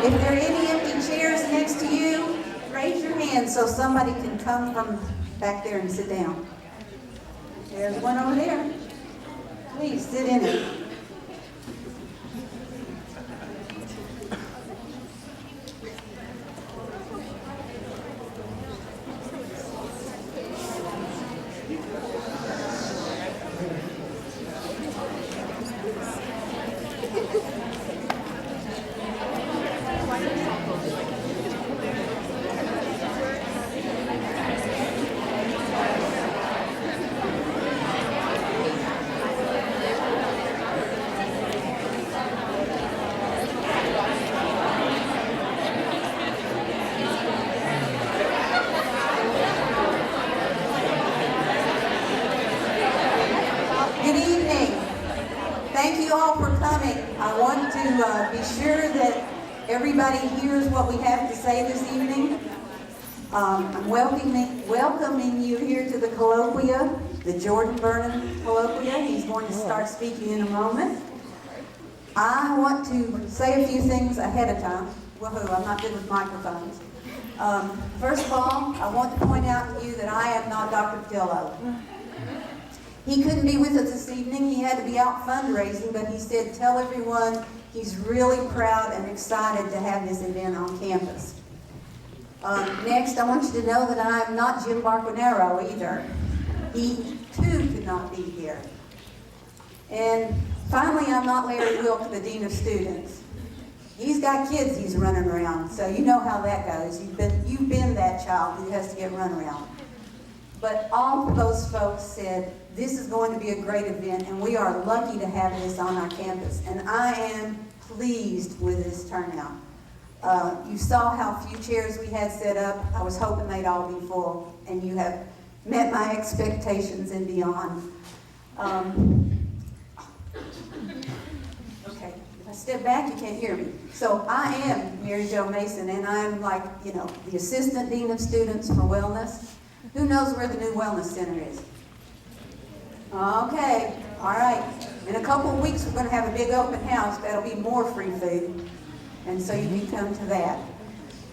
If there are any empty chairs next to you, raise your hand so somebody can come from back there and sit down. There's one over there. Please sit in it. Thank you all for coming. I want to be sure that everybody hears what we have to say this evening. I'm welcoming you here to the colloquia, the JordanBurnham colloquia. He's going to start speaking in a moment. I want to say a few things ahead of time. Woohoo, I'm not good with microphones. First of all, I want to point out to you that I am not Dr. Patillo. He couldn't be with us this evening. He had to be out fundraising, but he said, tell everyone he's really proud and excited to have this event on campus. Next, I want you to know that I am not Jim Barquinero either. He, too, could not be here. And finally, I'm not Larry Wilk, the Dean of Students. He's got kids he's running around, so you know how that goes. You've been that child who has to get run around. But all of those folks said, this is going to be a great event, and we are lucky to have this on our campus. And I am pleased with this turnout. You saw how few chairs we had set up. I was hoping they'd all be full, and you have met my expectations and beyond. Okay, if I step back, you can't hear me. So I am Mary Jo Mason, and I'm like, the Assistant Dean of Students for Wellness. Who knows where the new Wellness Center is? Okay, all right. In a couple of weeks, we're going to have a big open house. That'll be more free food, and so you can come to that.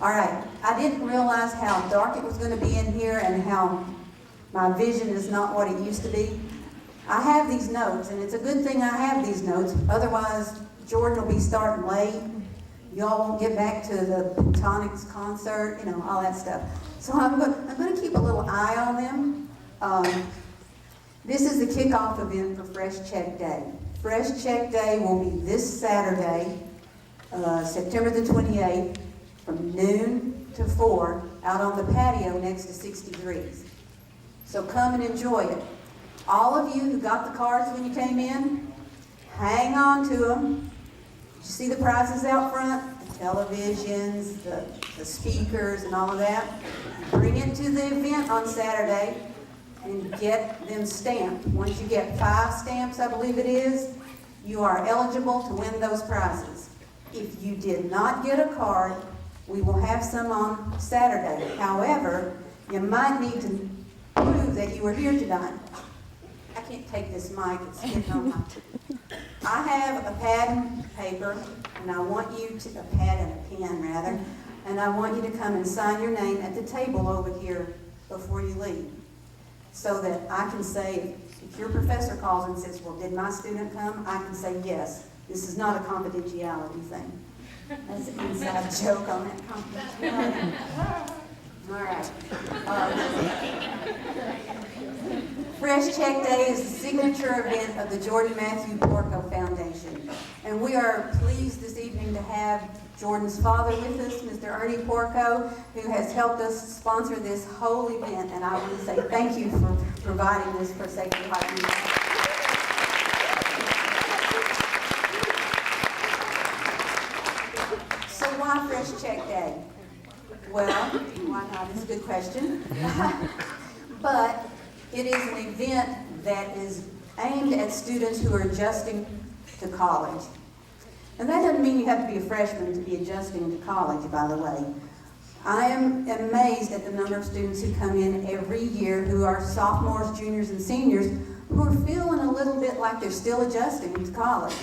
All right, I didn't realize how dark it was going to be in here and how my vision is not what it used to be. I have these notes, and it's a good thing I have these notes. Otherwise, Jordan will be starting late. Y'all won't get back to the Tonics concert, all that stuff. So I'm going to keep a little eye on them. This is the kickoff event for Fresh Check Day. Fresh Check Day will be this Saturday, September the 28th, from noon to 4, out on the patio next to 60 Degrees. So come and enjoy it. All of you who got the cards when you came in, hang on to them. You see the prizes out front? The televisions, the speakers, and all of that. Bring it to the event on Saturday and get them stamped. Once you get 5 stamps, I believe it is, you are eligible to win those prizes. If you did not get a card, we will have some on Saturday. However, you might need to prove that you were here tonight. I can't take this mic, it's getting on my... I have a pad and paper, and I want you to, a pad and a pen rather, and I want you to come and sign your name at the table over here before you leave. So that I can say, if your professor calls and says, well, did my student come? I can say, yes. This is not a confidentiality thing. That's an inside joke on that confidentiality. All right. Fresh Check Day is the signature event of the Jordan Matthew Porco Foundation. And we are pleased this evening to have Jordan's father with us, Mr. Ernie Porco, who has helped us sponsor this whole event. And I want to say thank you for providing this for Sacred Heart Youth. It's a good question. But it is an event that is aimed at students who are adjusting to college. And that doesn't mean you have to be a freshman to be adjusting to college, by the way. I am amazed at the number of students who come in every year who are sophomores, juniors, and seniors who are feeling a little bit like they're still adjusting to college.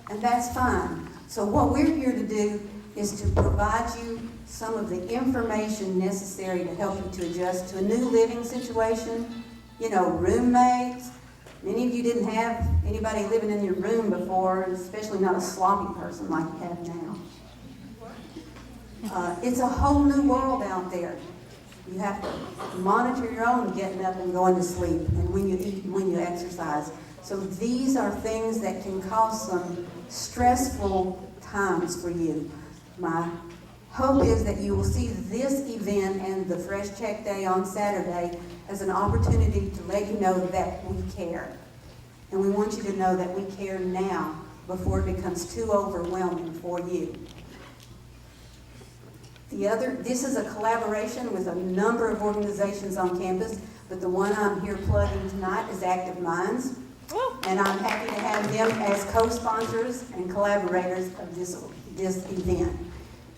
And that's fine. So what we're here to do is to provide you some of the information necessary to help you to adjust to a new living situation. You know, roommates. Many of you didn't have anybody living in your room before, especially not a sloppy person like you have now. It's a whole new world out there. You have to monitor your own getting up and going to sleep, and when you eat and when you exercise. So these are things that can cause some stressful times for you. My hope is that you will see this event and the Fresh Check Day on Saturday as an opportunity to let you know that we care. And we want you to know that we care now before it becomes too overwhelming for you. This is a collaboration with a number of organizations on campus, but the one I'm here plugging tonight is Active Minds. And I'm happy to have them as co-sponsors and collaborators of this event.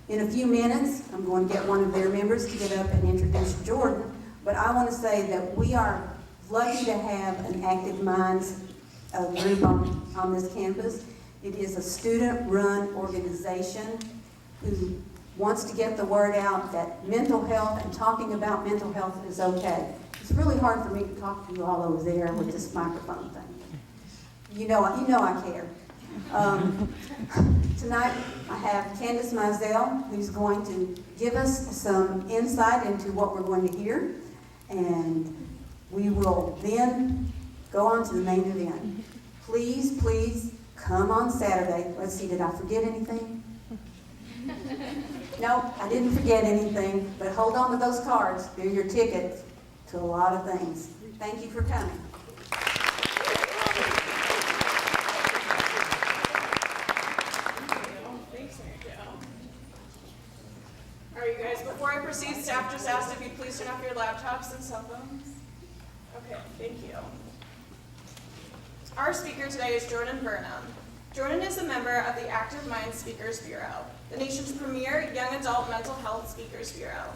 In a few minutes, I'm going to get one of their members to get up and introduce Jordan, but I want to say that we are lucky to have an Active Minds group on this campus. It is a student-run organization who wants to get the word out that mental health and talking about mental health is okay. It's really hard for me to talk to you all over there with this microphone thing. You know I care. Tonight I have Candace Mizell, who's going to give us some insight into what we're going to hear, and we will then go on to the main event. Please come on Saturday. Let's see, did I forget anything? No, I didn't forget anything, but hold on to those cards. They're your ticket to a lot of things. Thank you for coming. All right, you guys, before I proceed, staff just asked if you'd please turn off your laptops and cell phones. Okay, thank you. Our speaker today is JordanBurnham. Jordan is a member of the Active Minds Speakers Bureau, the nation's premier young adult mental health speakers bureau.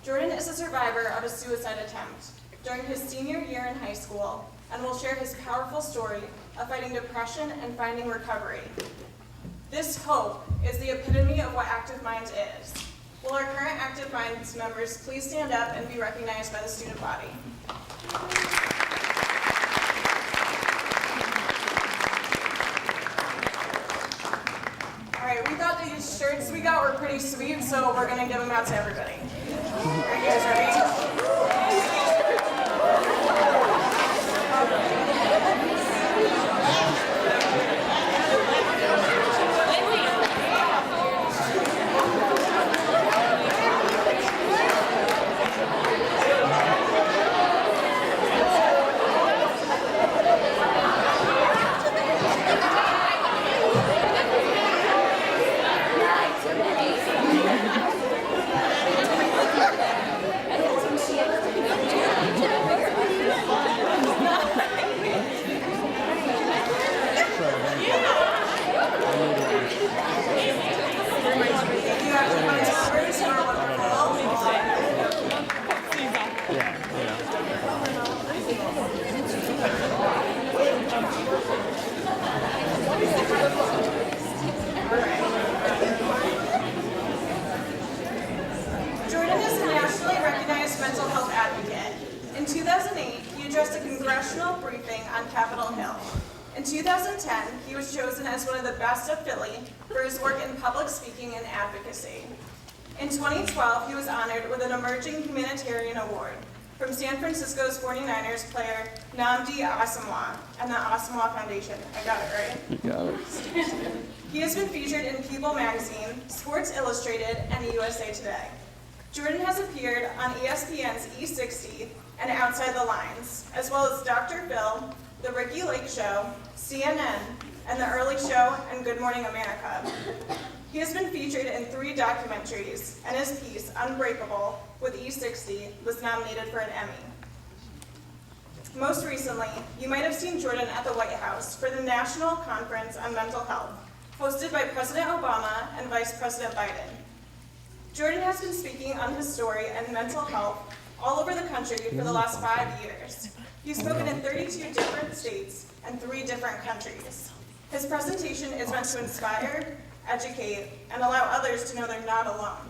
Jordan is a survivor of a suicide attempt during his senior year in high school and will share his powerful story of fighting depression and finding recovery. This hope is the epitome of what Active Minds is. Will our current Active Minds members please stand up and be recognized by the student body? All right, we thought these shirts we got were pretty sweet, so we're going to give them out to everybody. Are you guys ready? Jordan is a nationally recognized mental health advocate. In 2008, he addressed a congressional briefing on Capitol Hill. In 2010, he was chosen as one of the best of Philly for his work in public speaking and advocacy. In 2012, he was honored with an Emerging Humanitarian Award from San Francisco's 49ers player Nnamdi Asomugha and the Asomugha Foundation. I got it right? You got it. He has been featured in People magazine, Sports Illustrated, and USA Today. Jordan has appeared on ESPN's E60 and Outside the Lines, as well as Dr. Phil, The Ricky Lake Show, CNN, and The Early Show and Good Morning America. He has been featured in 3 documentaries, and his piece, Unbreakable, with E60, was nominated for an Emmy. Most recently, you might have seen Jordan at the White House for the National Conference on Mental Health, hosted by President Obama and Vice President Biden. Jordan has been speaking on his story and mental health all over the country for the last 5 years. He's spoken in 32 different states and 3 different countries. His presentation is meant to inspire, educate, and allow others to know they're not alone.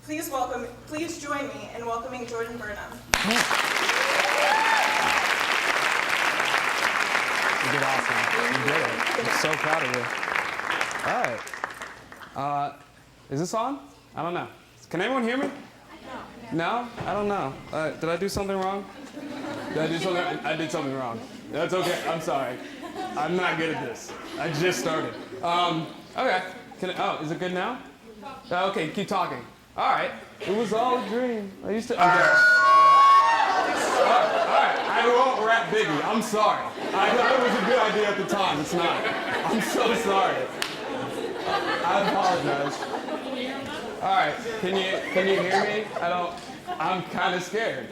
Please join me in welcoming Jordan Burnham. You did awesome. You did it. I'm so proud of you. All right. Is this on? I don't know. Can anyone hear me? No? I don't know. Did I do something wrong? Did I do something? I did something wrong. That's okay. I'm sorry. I'm not good at this. I just started. Okay. Is it good now? Okay, keep talking. All right. It was all a dream. I used to. Okay. All right. I won't rap Biggie. I'm sorry. I thought it was a good idea at the time. It's not. I'm so sorry. I apologize. All right. Can you hear me? I'm kind of scared.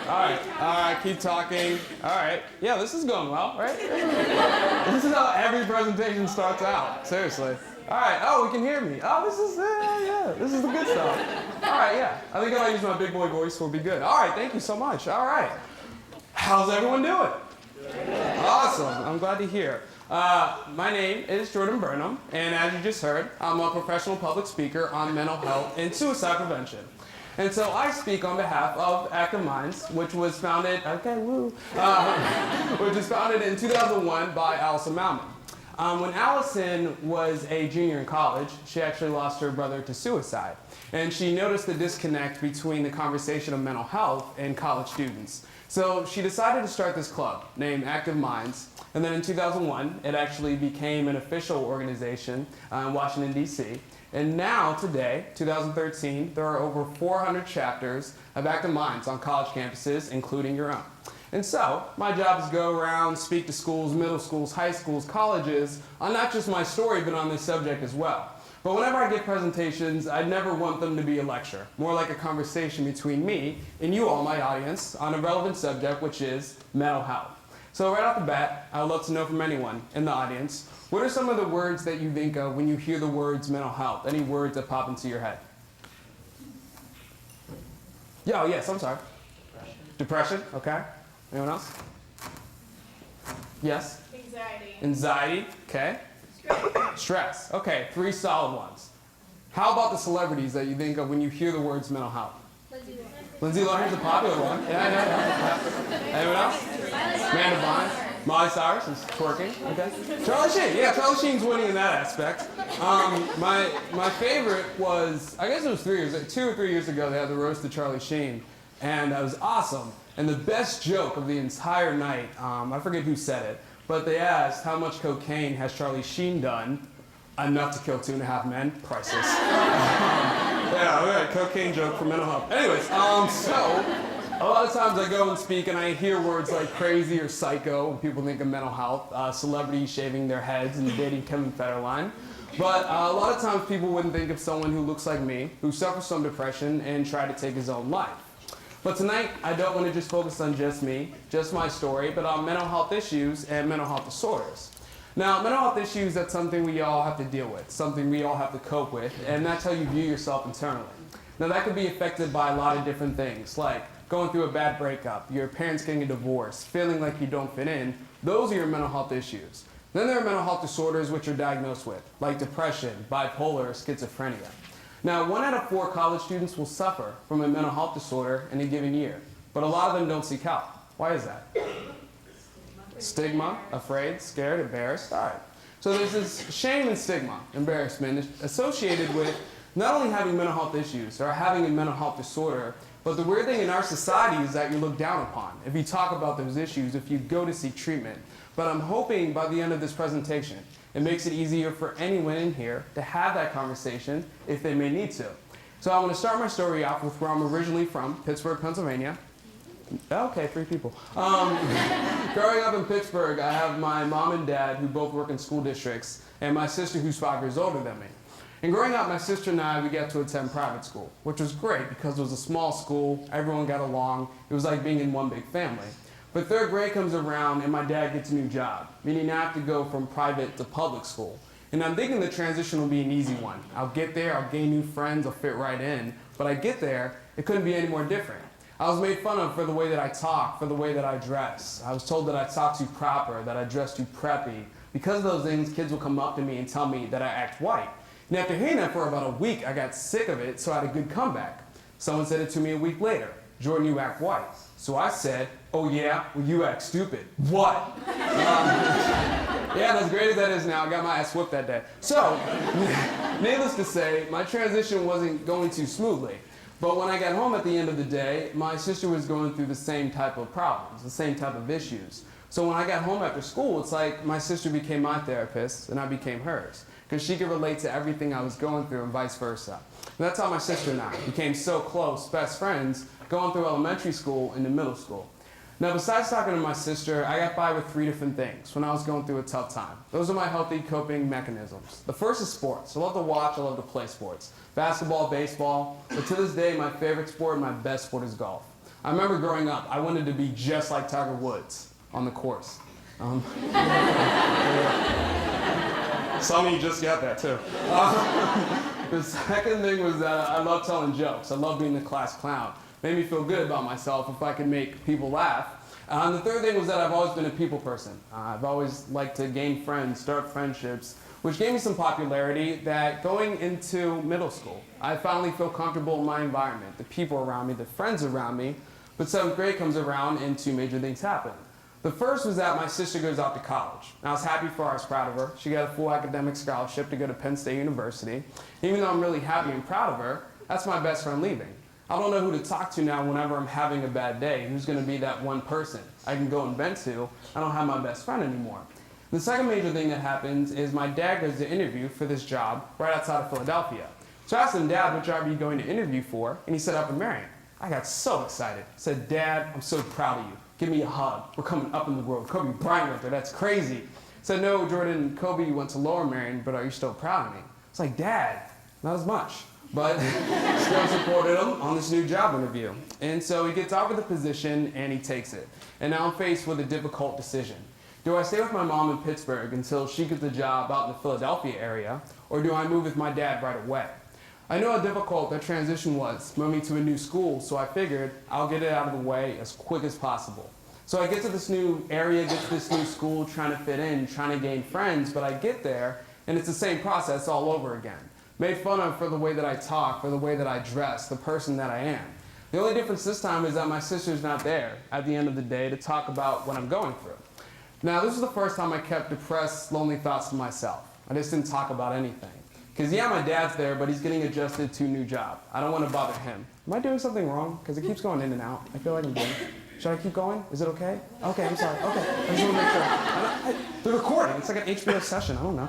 All right, keep talking. All right, yeah, this is going well, right? This is how every presentation starts out, seriously. All right, oh, we can hear me. Oh, this is the good stuff. All right, yeah, I think if I use my big boy voice, we'll be good. All right, thank you so much. All right, how's everyone doing? Awesome, I'm glad to hear. My name is Jordan Burnham, and as you just heard, I'm a professional public speaker on mental health and suicide prevention. And so I speak on behalf of Active Minds, which was founded, which was founded in 2001 by Allison Malman. When Allison was a junior in college, she actually lost her brother to suicide. And she noticed the disconnect between the conversation of mental health and college students. So she decided to start this club named Active Minds. And then in 2001, it actually became an official organization in Washington, D.C. And now, today, 2013, there are over 400 chapters of Active Minds on college campuses, including your own. And so, my job is to go around, speak to schools, middle schools, high schools, colleges, on not just my story, but on this subject as well. But whenever I give presentations, I never want them to be a lecture, more like a conversation between me and you all, my audience, on a relevant subject, which is mental health. So right off the bat, I would love to know from anyone in the audience, what are some of the words that you think of when you hear the words mental health? Any words that pop into your head? Yeah, oh, yes, I'm sorry. Depression, okay. Anyone else? Yes? Anxiety. Anxiety, okay. Stress, okay, 3 solid ones. How about the celebrities that you think of when you hear the words mental health? Lindsay Lohan's a popular one. Yeah. Anyone else? Amanda Bynes. Miley Cyrus is twerking. Okay. Charlie Sheen. Yeah, Charlie Sheen's winning in that aspect. My favorite was, I guess it was 2 or 3 years ago, they had the roast of Charlie Sheen. And that was awesome. And the best joke of the entire night, I forget who said it, but they asked, how much cocaine has Charlie Sheen done? Enough to kill 2.5 men. Priceless. Yeah, cocaine joke for mental health. Anyways, so a lot of times I go and speak and I hear words like crazy or psycho when people think of mental health, celebrities shaving their heads and dating Kevin Federline. But a lot of times people wouldn't think of someone who looks like me, who suffers from depression and tried to take his own life. But tonight, I don't want to just focus on just me, just my story, but on mental health issues and mental health disorders. Now, mental health issues, that's something we all have to deal with, something we all have to cope with, and that's how you view yourself internally. Now, that could be affected by a lot of different things, like going through a bad breakup, your parents getting a divorce, feeling like you don't fit in. Those are your mental health issues. Then there are mental health disorders which you're diagnosed with, like depression, bipolar, or schizophrenia. Now, 1 out of 4 college students will suffer from a mental health disorder in a given year, but a lot of them don't seek help. Why is that? Stigma, afraid, scared, embarrassed. All right. So there's this shame and stigma, embarrassment, associated with not only having mental health issues or having a mental health disorder, but the weird thing in our society is that you're looked down upon if you talk about those issues, if you go to seek treatment. But I'm hoping by the end of this presentation, it makes it easier for anyone in here to have that conversation if they may need to. So I want to start my story off with where I'm originally from, Pittsburgh, Pennsylvania. Okay, 3 people. Growing up in Pittsburgh, I have my mom and dad who both work in school districts, and my sister who's 5 years older than me. And growing up, my sister and I, we got to attend private school, which was great because it was a small school, everyone got along, it was like being in one big family. But 3rd grade comes around and my dad gets a new job, meaning I have to go from private to public school. And I'm thinking the transition will be an easy one. I'll get there, I'll gain new friends, I'll fit right in. But I get there, it couldn't be any more different. I was made fun of for the way that I talk, for the way that I dress. I was told that I talk too proper, that I dress too preppy. Because of those things, kids will come up to me and tell me that I act white. And after hearing that for about a week, I got sick of it, so I had a good comeback. Someone said it to me a week later. Jordan, you act white. So I said, oh yeah? Well, you act stupid. What? Yeah, and as great as that is now, I got my ass whooped that day. So, needless to say, my transition wasn't going too smoothly. But when I got home at the end of the day, my sister was going through the same type of problems, the same type of issues. So when I got home after school, it's like my sister became my therapist and I became hers. Because she could relate to everything I was going through and vice versa. And that's how my sister and I became so close, best friends, going through elementary school into middle school. Now, besides talking to my sister, I got by with 3 different things when I was going through a tough time. Those are my healthy coping mechanisms. The first is sports. I love to watch, I love to play sports. Basketball, baseball, but to this day, my favorite sport and my best sport is golf. I remember growing up, I wanted to be just like Tiger Woods on the course. Some of you just got that too. The second thing was that I love telling jokes. I love being the class clown. Made me feel good about myself if I could make people laugh. And the third thing was that I've always been a people person. I've always liked to gain friends, start friendships, which gave me some popularity that going into middle school, I finally feel comfortable in my environment, the people around me, the friends around me. But 7th grade comes around and 2 major things happen. The first was that my sister goes out to college. And I was happy for her, I was proud of her. She got a full academic scholarship to go to Penn State University. Even though I'm really happy and proud of her, that's my best friend leaving. I don't know who to talk to now whenever I'm having a bad day. Who's going to be that one person I can go and vent to? I don't have my best friend anymore. The second major thing that happens is my dad goes to interview for this job right outside of Philadelphia. So I asked him, Dad, what job are you going to interview for? And he said, Upper Marion. I got so excited. I said, Dad, I'm so proud of you. Give me a hug. We're coming up in the world. Kobe Bryant went there. That's crazy. I said, no, Jordan, Kobe went to Lower Marion, but are you still proud of me? It's like, Dad, not as much. But still supported him on this new job interview. And so he gets offered the position and he takes it. And now I'm faced with a difficult decision. Do I stay with my mom in Pittsburgh until she gets a job out in the Philadelphia area, or do I move with my dad right away? I know how difficult that transition was, moving to a new school, so I figured I'll get it out of the way as quick as possible. So I get to this new area, get to this new school, trying to fit in, trying to gain friends, but I get there and it's the same process all over again. Made fun of for the way that I talk, for the way that I dress, the person that I am. The only difference this time is that my sister's not there at the end of the day to talk about what I'm going through. Now, this is the first time I kept depressed, lonely thoughts to myself. I just didn't talk about anything. Because yeah, my dad's there, but he's getting adjusted to a new job. I don't want to bother him. Am I doing something wrong? Because it keeps going in and out. I feel like I'm doing. Should I keep going? Is it okay? Okay, I'm sorry. Okay, I just want to make sure. They're recording. It's like an HBO session. I don't know.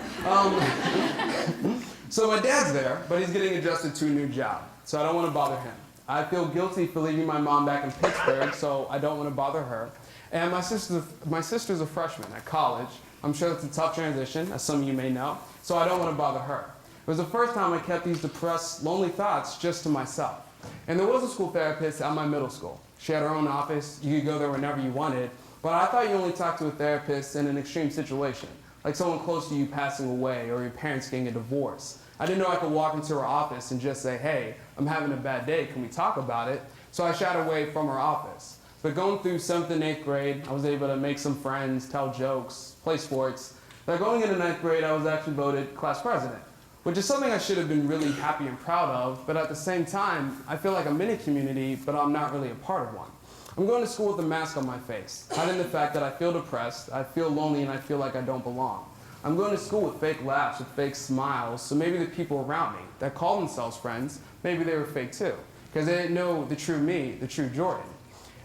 So my dad's there, but he's getting adjusted to a new job. So I don't want to bother him. I feel guilty for leaving my mom back in Pittsburgh, so I don't want to bother her. And my sister's a freshman at college. I'm sure it's a tough transition, as some of you may know, so I don't want to bother her. It was the first time I kept these depressed, lonely thoughts just to myself. And there was a school therapist at my middle school. She had her own office. You could go there whenever you wanted. But I thought you only talked to a therapist in an extreme situation, like someone close to you passing away or your parents getting a divorce. I didn't know I could walk into her office and just say, hey, I'm having a bad day. Can we talk about it? So I shied away from her office. But going through 7th and 8th grade, I was able to make some friends, tell jokes, play sports. But going into 9th grade, I was actually voted class president, which is something I should have been really happy and proud of, but at the same time, I feel like I'm in a community, but I'm not really a part of one. I'm going to school with a mask on my face, hiding the fact that I feel depressed, I feel lonely, and I feel like I don't belong. I'm going to school with fake laughs, with fake smiles, so maybe the people around me that call themselves friends, maybe they were fake too, because they didn't know the true me, the true Jordan.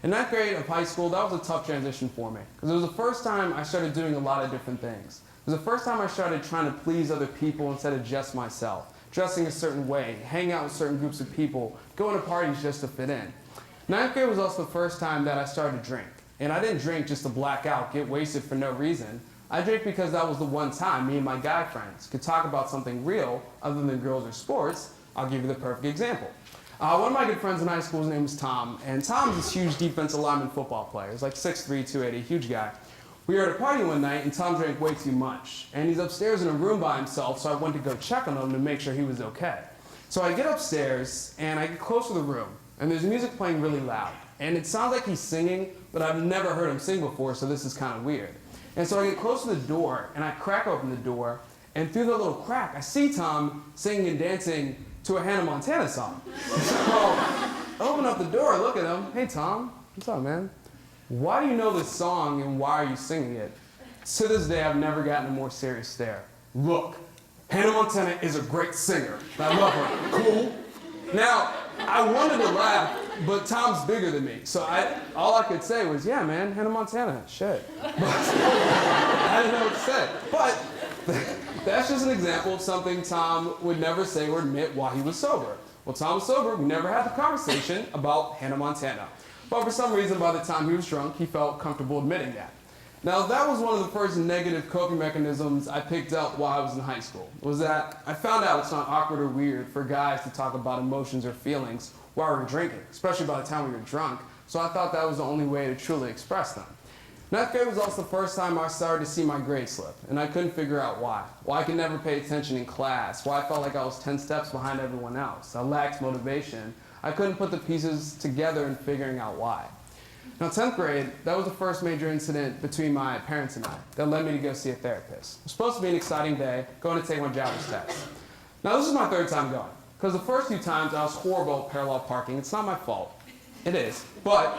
In 9th grade of high school, that was a tough transition for me, because it was the first time I started doing a lot of different things. It was the first time I started trying to please other people instead of just myself, dressing a certain way, hanging out with certain groups of people, going to parties just to fit in. Ninth grade was also the first time that I started to drink. And I didn't drink just to black out, get wasted for no reason. I drank because that was the one time me and my guy friends could talk about something real other than girls or sports. I'll give you the perfect example. One of my good friends in high school, his name was Tom, and Tom's this huge defensive lineman football player. He's like 6'3", 280, huge guy. We were at a party one night, and Tom drank way too much. And he's upstairs in a room by himself, so I went to go check on him to make sure he was okay. So I get upstairs, and I get close to the room, and there's music playing really loud. And it sounds like he's singing, but I've never heard him sing before, so this is kind of weird. And so I get close to the door, and I crack open the door, and through the little crack, I see Tom singing and dancing to a Hannah Montana song. So I open up the door, look at him. Hey, Tom, what's up, man? Why do you know this song, and why are you singing it? To this day, I've never gotten a more serious stare. Look, Hannah Montana is a great singer. I love her. Cool? Now, I wanted to laugh, but Tom's bigger than me. So all I could say was, yeah, man, Hannah Montana, shit. But I didn't know what to say. But that's just an example of something Tom would never say or admit while he was sober. Well, Tom was sober, we never had the conversation about Hannah Montana. But for some reason, by the time he was drunk, he felt comfortable admitting that. Now, that was one of the first negative coping mechanisms I picked up while I was in high school, was that I found out it's not awkward or weird for guys to talk about emotions or feelings while we were drinking, especially by the time we were drunk, so I thought that was the only way to truly express them. Ninth grade was also the first time I started to see my grade slip, and I couldn't figure out why. Why I could never pay attention in class, why I felt like I was 10 steps behind everyone else. I lacked motivation. I couldn't put the pieces together in figuring out why. Now, 10th grade, that was the first major incident between my parents and I that led me to go see a therapist. It was supposed to be an exciting day, going to take my driver's test. Now, this is my third time going, because the first few times I was horrible at parallel parking. It's not my fault. It is. But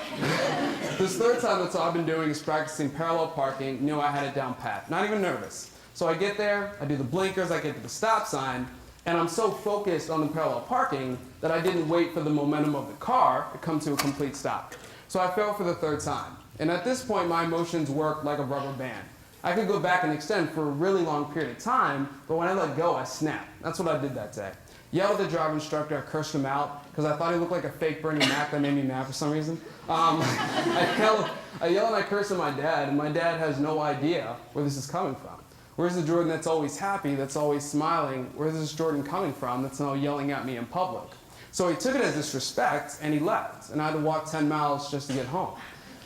this third time, that's all I've been doing is practicing parallel parking. Knew I had it down pat. Not even nervous. So I get there, I do the blinkers, I get to the stop sign, and I'm so focused on the parallel parking that I didn't wait for the momentum of the car to come to a complete stop. So I failed for the third time. And at this point, my emotions worked like a rubber band. I could go back and extend for a really long period of time, but when I let go, I snapped. That's what I did that day. Yelled at the driver instructor, I cursed him out, because I thought he looked like a fake Bernie Mac that made me mad for some reason. I yell and I curse at my dad, and my dad has no idea where this is coming from. Where's the Jordan that's always happy, that's always smiling? Where's this Jordan coming from that's now yelling at me in public? So he took it as disrespect, and he left, and I had to walk 10 miles just to get home.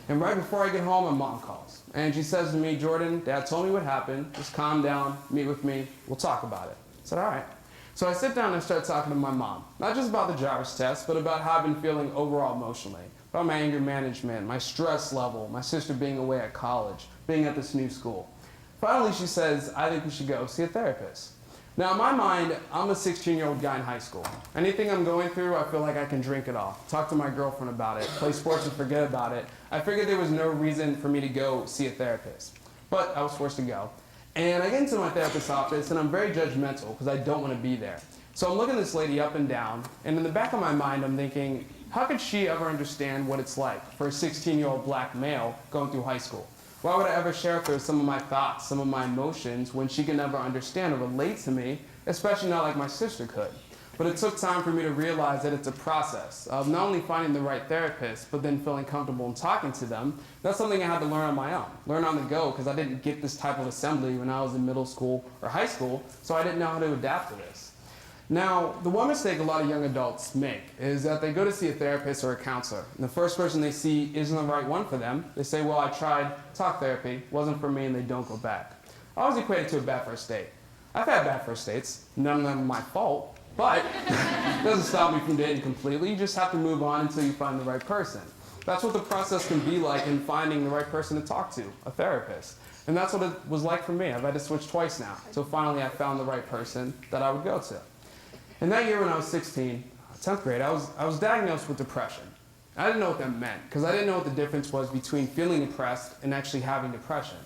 And right before I get home, my mom calls, and she says to me, Jordan, Dad told me what happened, just calm down, meet with me, we'll talk about it. I said, all right. So I sit down and I start talking to my mom, not just about the driver's test, but about how I've been feeling overall emotionally, about my anger management, my stress level, my sister being away at college, being at this new school. Finally, she says, I think we should go see a therapist. Now, in my mind, I'm a 16-year-old guy in high school. Anything I'm going through, I feel like I can drink it off, talk to my girlfriend about it, play sports and forget about it. I figured there was no reason for me to go see a therapist. But I was forced to go. And I get into my therapist's office, and I'm very judgmental because I don't want to be there. So I'm looking this lady up and down, and in the back of my mind, I'm thinking, how could she ever understand what it's like for a 16-year-old black male going through high school? Why would I ever share with her some of my thoughts, some of my emotions, when she can never understand or relate to me, especially not like my sister could? But it took time for me to realize that it's a process of not only finding the right therapist, but then feeling comfortable in talking to them. That's something I had to learn on my own, learn on the go, because I didn't get this type of assembly when I was in middle school or high school, so I didn't know how to adapt to this. Now, the one mistake a lot of young adults make is that they go to see a therapist or a counselor, and the first person they see isn't the right one for them. They say, well, I tried talk therapy, wasn't for me, and they don't go back. I always equate it to a bad first date. I've had bad first dates, none of them are my fault, but it doesn't stop me from dating completely. You just have to move on until you find the right person. That's what the process can be like in finding the right person to talk to, a therapist. And that's what it was like for me. I've had to switch twice now, so finally I found the right person that I would go to. And that year when I was 16, 10th grade, I was diagnosed with depression. I didn't know what that meant, because I didn't know what the difference was between feeling depressed and actually having depression.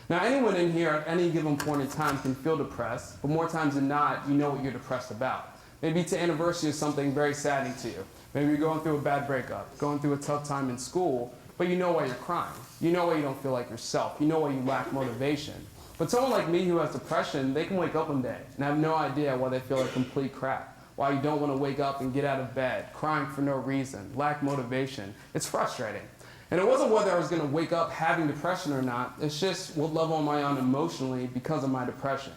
Now, anyone in here at any given point in time can feel depressed, but more times than not, you know what you're depressed about. Maybe it's an anniversary of something very saddening to you. Maybe you're going through a bad breakup, going through a tough time in school, but you know why you're crying. You know why you don't feel like yourself. You know why you lack motivation. But someone like me who has depression, they can wake up one day and have no idea why they feel like complete crap. why you don't want to wake up and get out of bed, crying for no reason, lack motivation. It's frustrating. And it wasn't whether I was going to wake up having depression or not, it's just what level am I on emotionally because of my depression.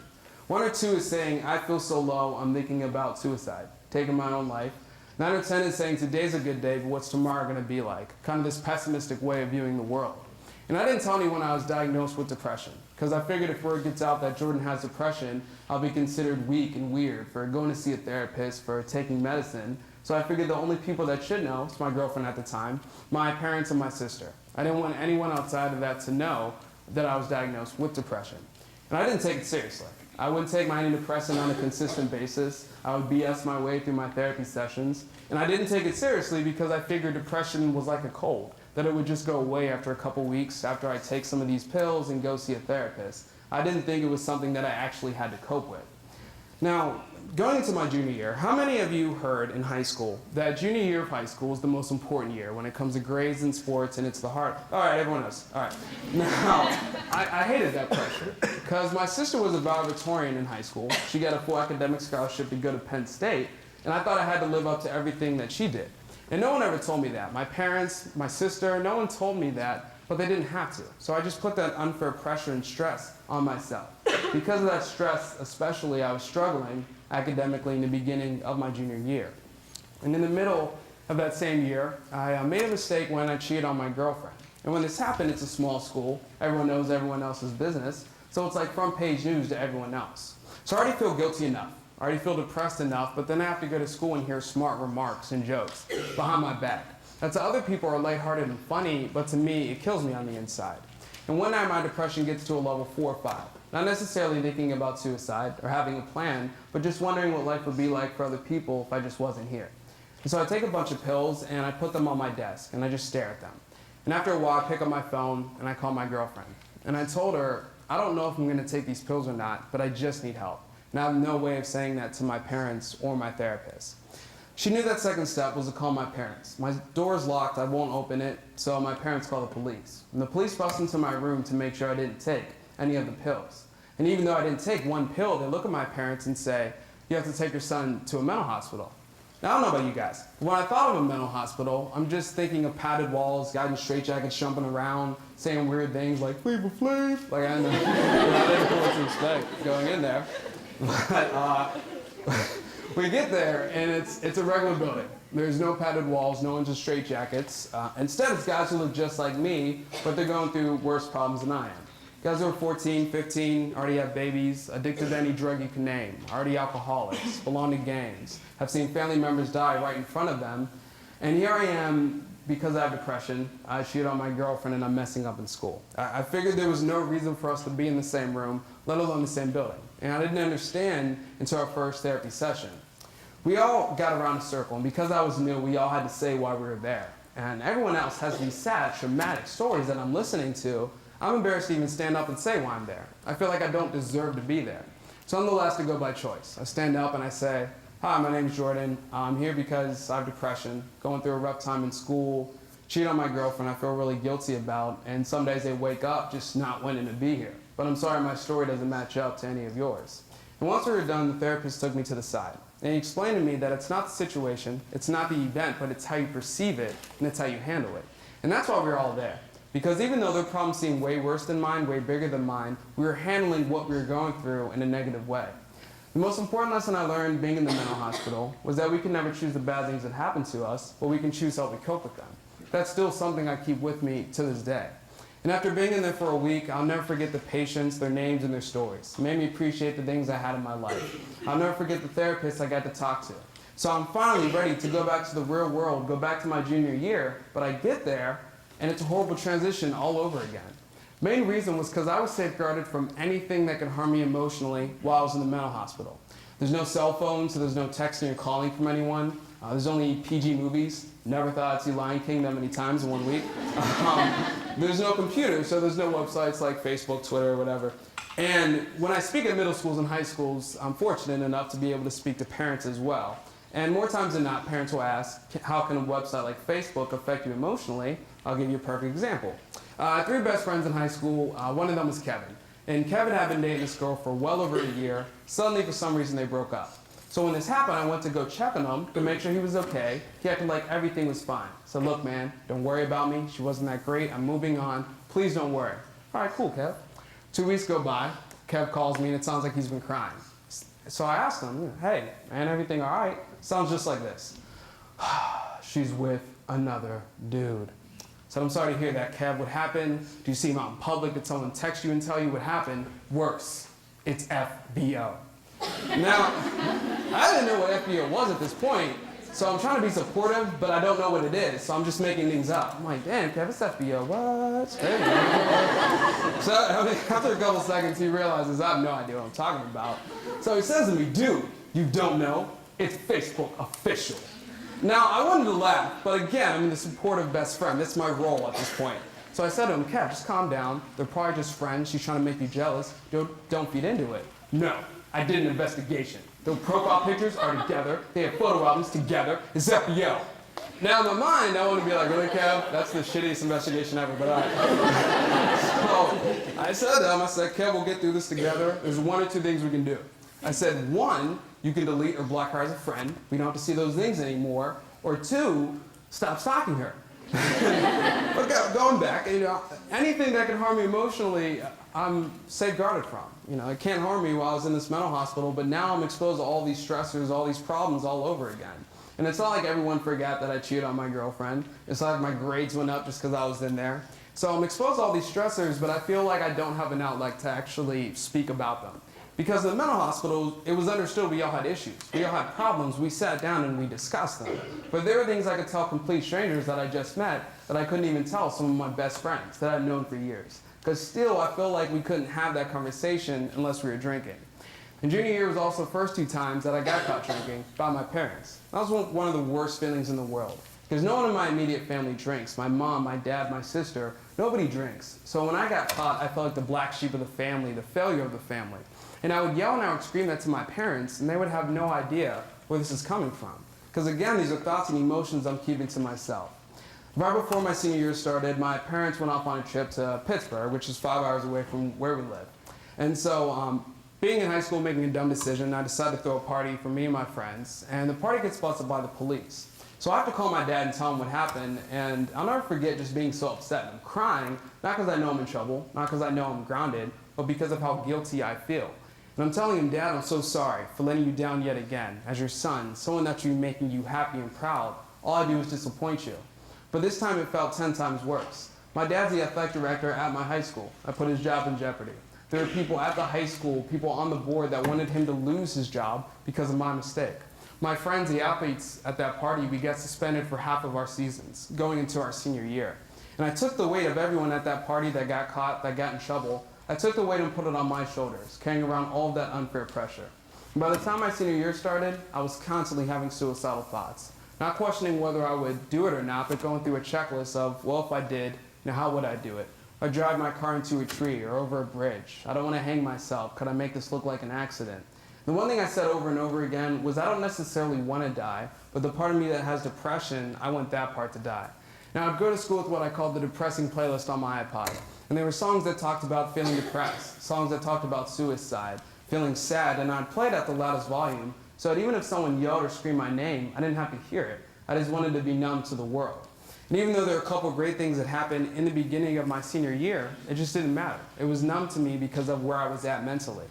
1 or 2 is saying, I feel so low, I'm thinking about suicide, taking my own life. 9 or 10 is saying, today's a good day, but what's tomorrow going to be like? Kind of this pessimistic way of viewing the world. And I didn't tell anyone I was diagnosed with depression, because I figured if word gets out that Jordan has depression, I'll be considered weak and weird for going to see a therapist, for taking medicine. So I figured the only people that should know is my girlfriend at the time, my parents, and my sister. I didn't want anyone outside of that to know that I was diagnosed with depression. And I didn't take it seriously. I wouldn't take my antidepressant on a consistent basis. I would BS my way through my therapy sessions. And I didn't take it seriously because I figured depression was like a cold, that it would just go away after a couple weeks after I take some of these pills and go see a therapist. I didn't think it was something that I actually had to cope with. Now, going into my junior year, how many of you heard in high school that junior year of high school is the most important year when it comes to grades and sports, and it's the hard? All right, everyone knows. All right. Now, I hated that pressure because my sister was a valedictorian in high school. She got a full academic scholarship to go to Penn State, and I thought I had to live up to everything that she did. And no one ever told me that. My parents, my sister, no one told me that, but they didn't have to. So I just put that unfair pressure and stress on myself. Because of that stress, especially, I was struggling academically in the beginning of my junior year. And in the middle of that same year, I made a mistake when I cheated on my girlfriend. And when this happened, it's a small school. Everyone knows everyone else's business. So it's like front page news to everyone else. So I already feel guilty enough. I already feel depressed enough, but then I have to go to school and hear smart remarks and jokes behind my back. That to other people are lighthearted and funny, but to me, it kills me on the inside. And one night my depression gets to a level 4 or 5. Not necessarily thinking about suicide or having a plan, but just wondering what life would be like for other people if I just wasn't here. And so I take a bunch of pills and I put them on my desk and I just stare at them. And after a while I pick up my phone and I call my girlfriend. And I told her, I don't know if I'm gonna take these pills or not, but I just need help. And I have no way of saying that to my parents or my therapist. She knew that second step was to call my parents. My door's locked, I won't open it, so my parents call the police. And the police bust into my room to make sure I didn't take any of the pills. And even though I didn't take one pill, they look at my parents and say, you have to take your son to a mental hospital. Now, I don't know about you guys, but when I thought of a mental hospital, I'm just thinking of padded walls, guys in straitjackets jumping around, saying weird things like, Flavor Flav. Like, I didn't know what to expect going in there. But we get there, and it's a regular building. There's no padded walls, no one's in straitjackets. Instead, it's guys who look just like me, but they're going through worse problems than I am. Guys who are 14, 15, already have babies, addicted to any drug you can name, already alcoholics, belong to gangs, have seen family members die right in front of them. And here I am, because I have depression, I cheated on my girlfriend and I'm messing up in school. I figured there was no reason for us to be in the same room, let alone the same building. And I didn't understand until our first therapy session. We all got around a circle, and because I was new, we all had to say why we were there. And everyone else has these sad, traumatic stories that I'm listening to. I'm embarrassed to even stand up and say why I'm there. I feel like I don't deserve to be there. So I'm the last to go by choice. I stand up and I say, hi, my name's Jordan. I'm here because I have depression, going through a rough time in school, cheated on my girlfriend I feel really guilty about, and some days I wake up just not wanting to be here. But I'm sorry my story doesn't match up to any of yours. And once we were done, the therapist took me to the side. And he explained to me that it's not the situation, it's not the event, but it's how you perceive it, and it's how you handle it. And that's why we're all there. Because even though their problems seem way worse than mine, way bigger than mine, we were handling what we were going through in a negative way. The most important lesson I learned being in the mental hospital was that we can never choose the bad things that happen to us, but we can choose how we cope with them. That's still something I keep with me to this day. And after being in there for a week, I'll never forget the patients, their names, and their stories. It made me appreciate the things I had in my life. I'll never forget the therapists I got to talk to. So I'm finally ready to go back to the real world, go back to my junior year, but I get there, and it's a horrible transition all over again. Main reason was because I was safeguarded from anything that could harm me emotionally while I was in the mental hospital. There's no cell phone, so there's no texting or calling from anyone. There's only PG movies. Never thought I'd see Lion King that many times in 1 week. There's no computer, so there's no websites like Facebook, Twitter, or whatever. And when I speak at middle schools and high schools, I'm fortunate enough to be able to speak to parents as well. And more times than not, parents will ask, how can a website like Facebook affect you emotionally? I'll give you a perfect example. I had 3 best friends in high school. One of them was Kevin. And Kevin had been dating this girl for well over a year. Suddenly, for some reason, they broke up. So when this happened, I went to go check on him to make sure he was okay. He acted like everything was fine. I said, look, man, don't worry about me. She wasn't that great. I'm moving on. Please don't worry. All right, cool, Kev. 2 weeks go by. Kev calls me, and it sounds like he's been crying. So I asked him, hey, man, everything all right? Sounds just like this. She's with another dude. So I'm sorry to hear that, Kev. What happened? Do you see him out in public? Did someone text you and tell you what happened? Worse, it's FBO. Now, I didn't know what FBO was at this point, so I'm trying to be supportive, but I don't know what it is, so I'm just making things up. I'm like, damn, Kev, it's FBO. What? Hey. So after a couple seconds, he realizes I have no idea what I'm talking about. So he says to me, dude, you don't know? It's Facebook official. Now, I wanted to laugh, but again, I'm the supportive best friend. That's my role at this point. So I said to him, Kev, just calm down. They're probably just friends. She's trying to make you jealous. Don't feed into it. No, I did an investigation. Their profile pictures are together. They have photo albums together. It's FBO. Now, in my mind, I want to be like, really, Kev? That's the shittiest investigation ever, but all right. So I said to him, I said, Kev, we'll get through this together. There's 1 or 2 things we can do. I said, 1, you can delete or block her as a friend. We don't have to see those things anymore. Or 2, stop stalking her. But going back, anything that can harm me emotionally, I'm safeguarded from. It can't harm me while I was in this mental hospital, but now I'm exposed to all these stressors, all these problems all over again. And it's not like everyone forgot that I cheated on my girlfriend. It's not like my grades went up just because I was in there. So I'm exposed to all these stressors, but I feel like I don't have an outlet to actually speak about them. Because in the mental hospital, it was understood we all had issues. We all had problems. We sat down and we discussed them. But there were things I could tell complete strangers that I just met that I couldn't even tell some of my best friends that I've known for years. Because still, I feel like we couldn't have that conversation unless we were drinking. And junior year was also the first 2 times that I got caught drinking by my parents. That was one of the worst feelings in the world. Because no one in my immediate family drinks. My mom, my dad, my sister, nobody drinks. So when I got caught, I felt like the black sheep of the family, the failure of the family. And I would yell and I would scream that to my parents, and they would have no idea where this is coming from. Because again, these are thoughts and emotions I'm keeping to myself. Right before my senior year started, my parents went off on a trip to Pittsburgh, which is 5 hours away from where we live. And so, being in high school, making a dumb decision, I decided to throw a party for me and my friends, and the party gets busted by the police. So I have to call my dad and tell him what happened, and I'll never forget just being so upset. I'm crying, not because I know I'm in trouble, not because I know I'm grounded, but because of how guilty I feel. And I'm telling him, Dad, I'm so sorry for letting you down yet again. As your son, someone that should be making you happy and proud, all I do is disappoint you. But this time it felt 10 times worse. My dad's the athletic director at my high school. I put his job in jeopardy. There were people at the high school, people on the board that wanted him to lose his job because of my mistake. My friends, the athletes at that party, we got suspended for half of our seasons, going into our senior year. And I took the weight of everyone at that party that got caught, that got in trouble. I took the weight and put it on my shoulders, carrying around all of that unfair pressure. And by the time my senior year started, I was constantly having suicidal thoughts. Not questioning whether I would do it or not, but going through a checklist of, well, if I did, how would I do it? I'd drive my car into a tree or over a bridge. I don't want to hang myself. Could I make this look like an accident? The one thing I said over and over again was I don't necessarily want to die, but the part of me that has depression, I want that part to die. Now, I'd go to school with what I called the depressing playlist on my iPod. And there were songs that talked about feeling depressed, songs that talked about suicide, feeling sad, and I'd play it at the loudest volume, so that even if someone yelled or screamed my name, I didn't have to hear it. I just wanted to be numb to the world. And even though there were a couple great things that happened in the beginning of my senior year, it just didn't matter. It was numb to me because of where I was at mentally.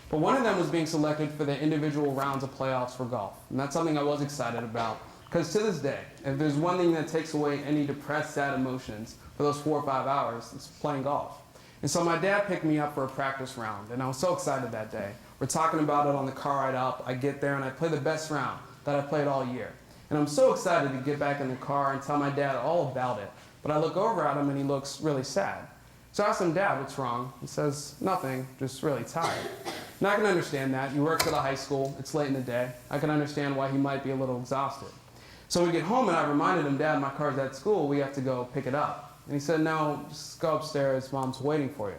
But one of them was being selected for the individual rounds of playoffs for golf. And that's something I was excited about. Because to this day, if there's one thing that takes away any depressed, sad emotions for those 4 or 5 hours, it's playing golf. And so my dad picked me up for a practice round, and I was so excited that day. We're talking about it on the car ride up. I get there, and I play the best round that I played all year. And I'm so excited to get back in the car and tell my dad all about it. But I look over at him, and he looks really sad. So I asked him, Dad, what's wrong? He says, nothing, just really tired. And I can understand that. He works at a high school. It's late in the day. I can understand why he might be a little exhausted. So we get home, and I reminded him, Dad, my car's at school. We have to go pick it up. And he said, no, just go upstairs. Mom's waiting for you.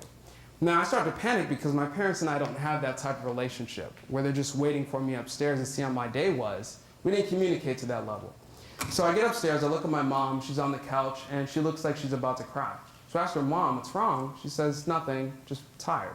Now, I started to panic because my parents and I don't have that type of relationship where they're just waiting for me upstairs to see how my day was. We didn't communicate to that level. So I get upstairs, I look at my mom, she's on the couch, and she looks like she's about to cry. So I ask her, Mom, what's wrong? She says, nothing, just tired.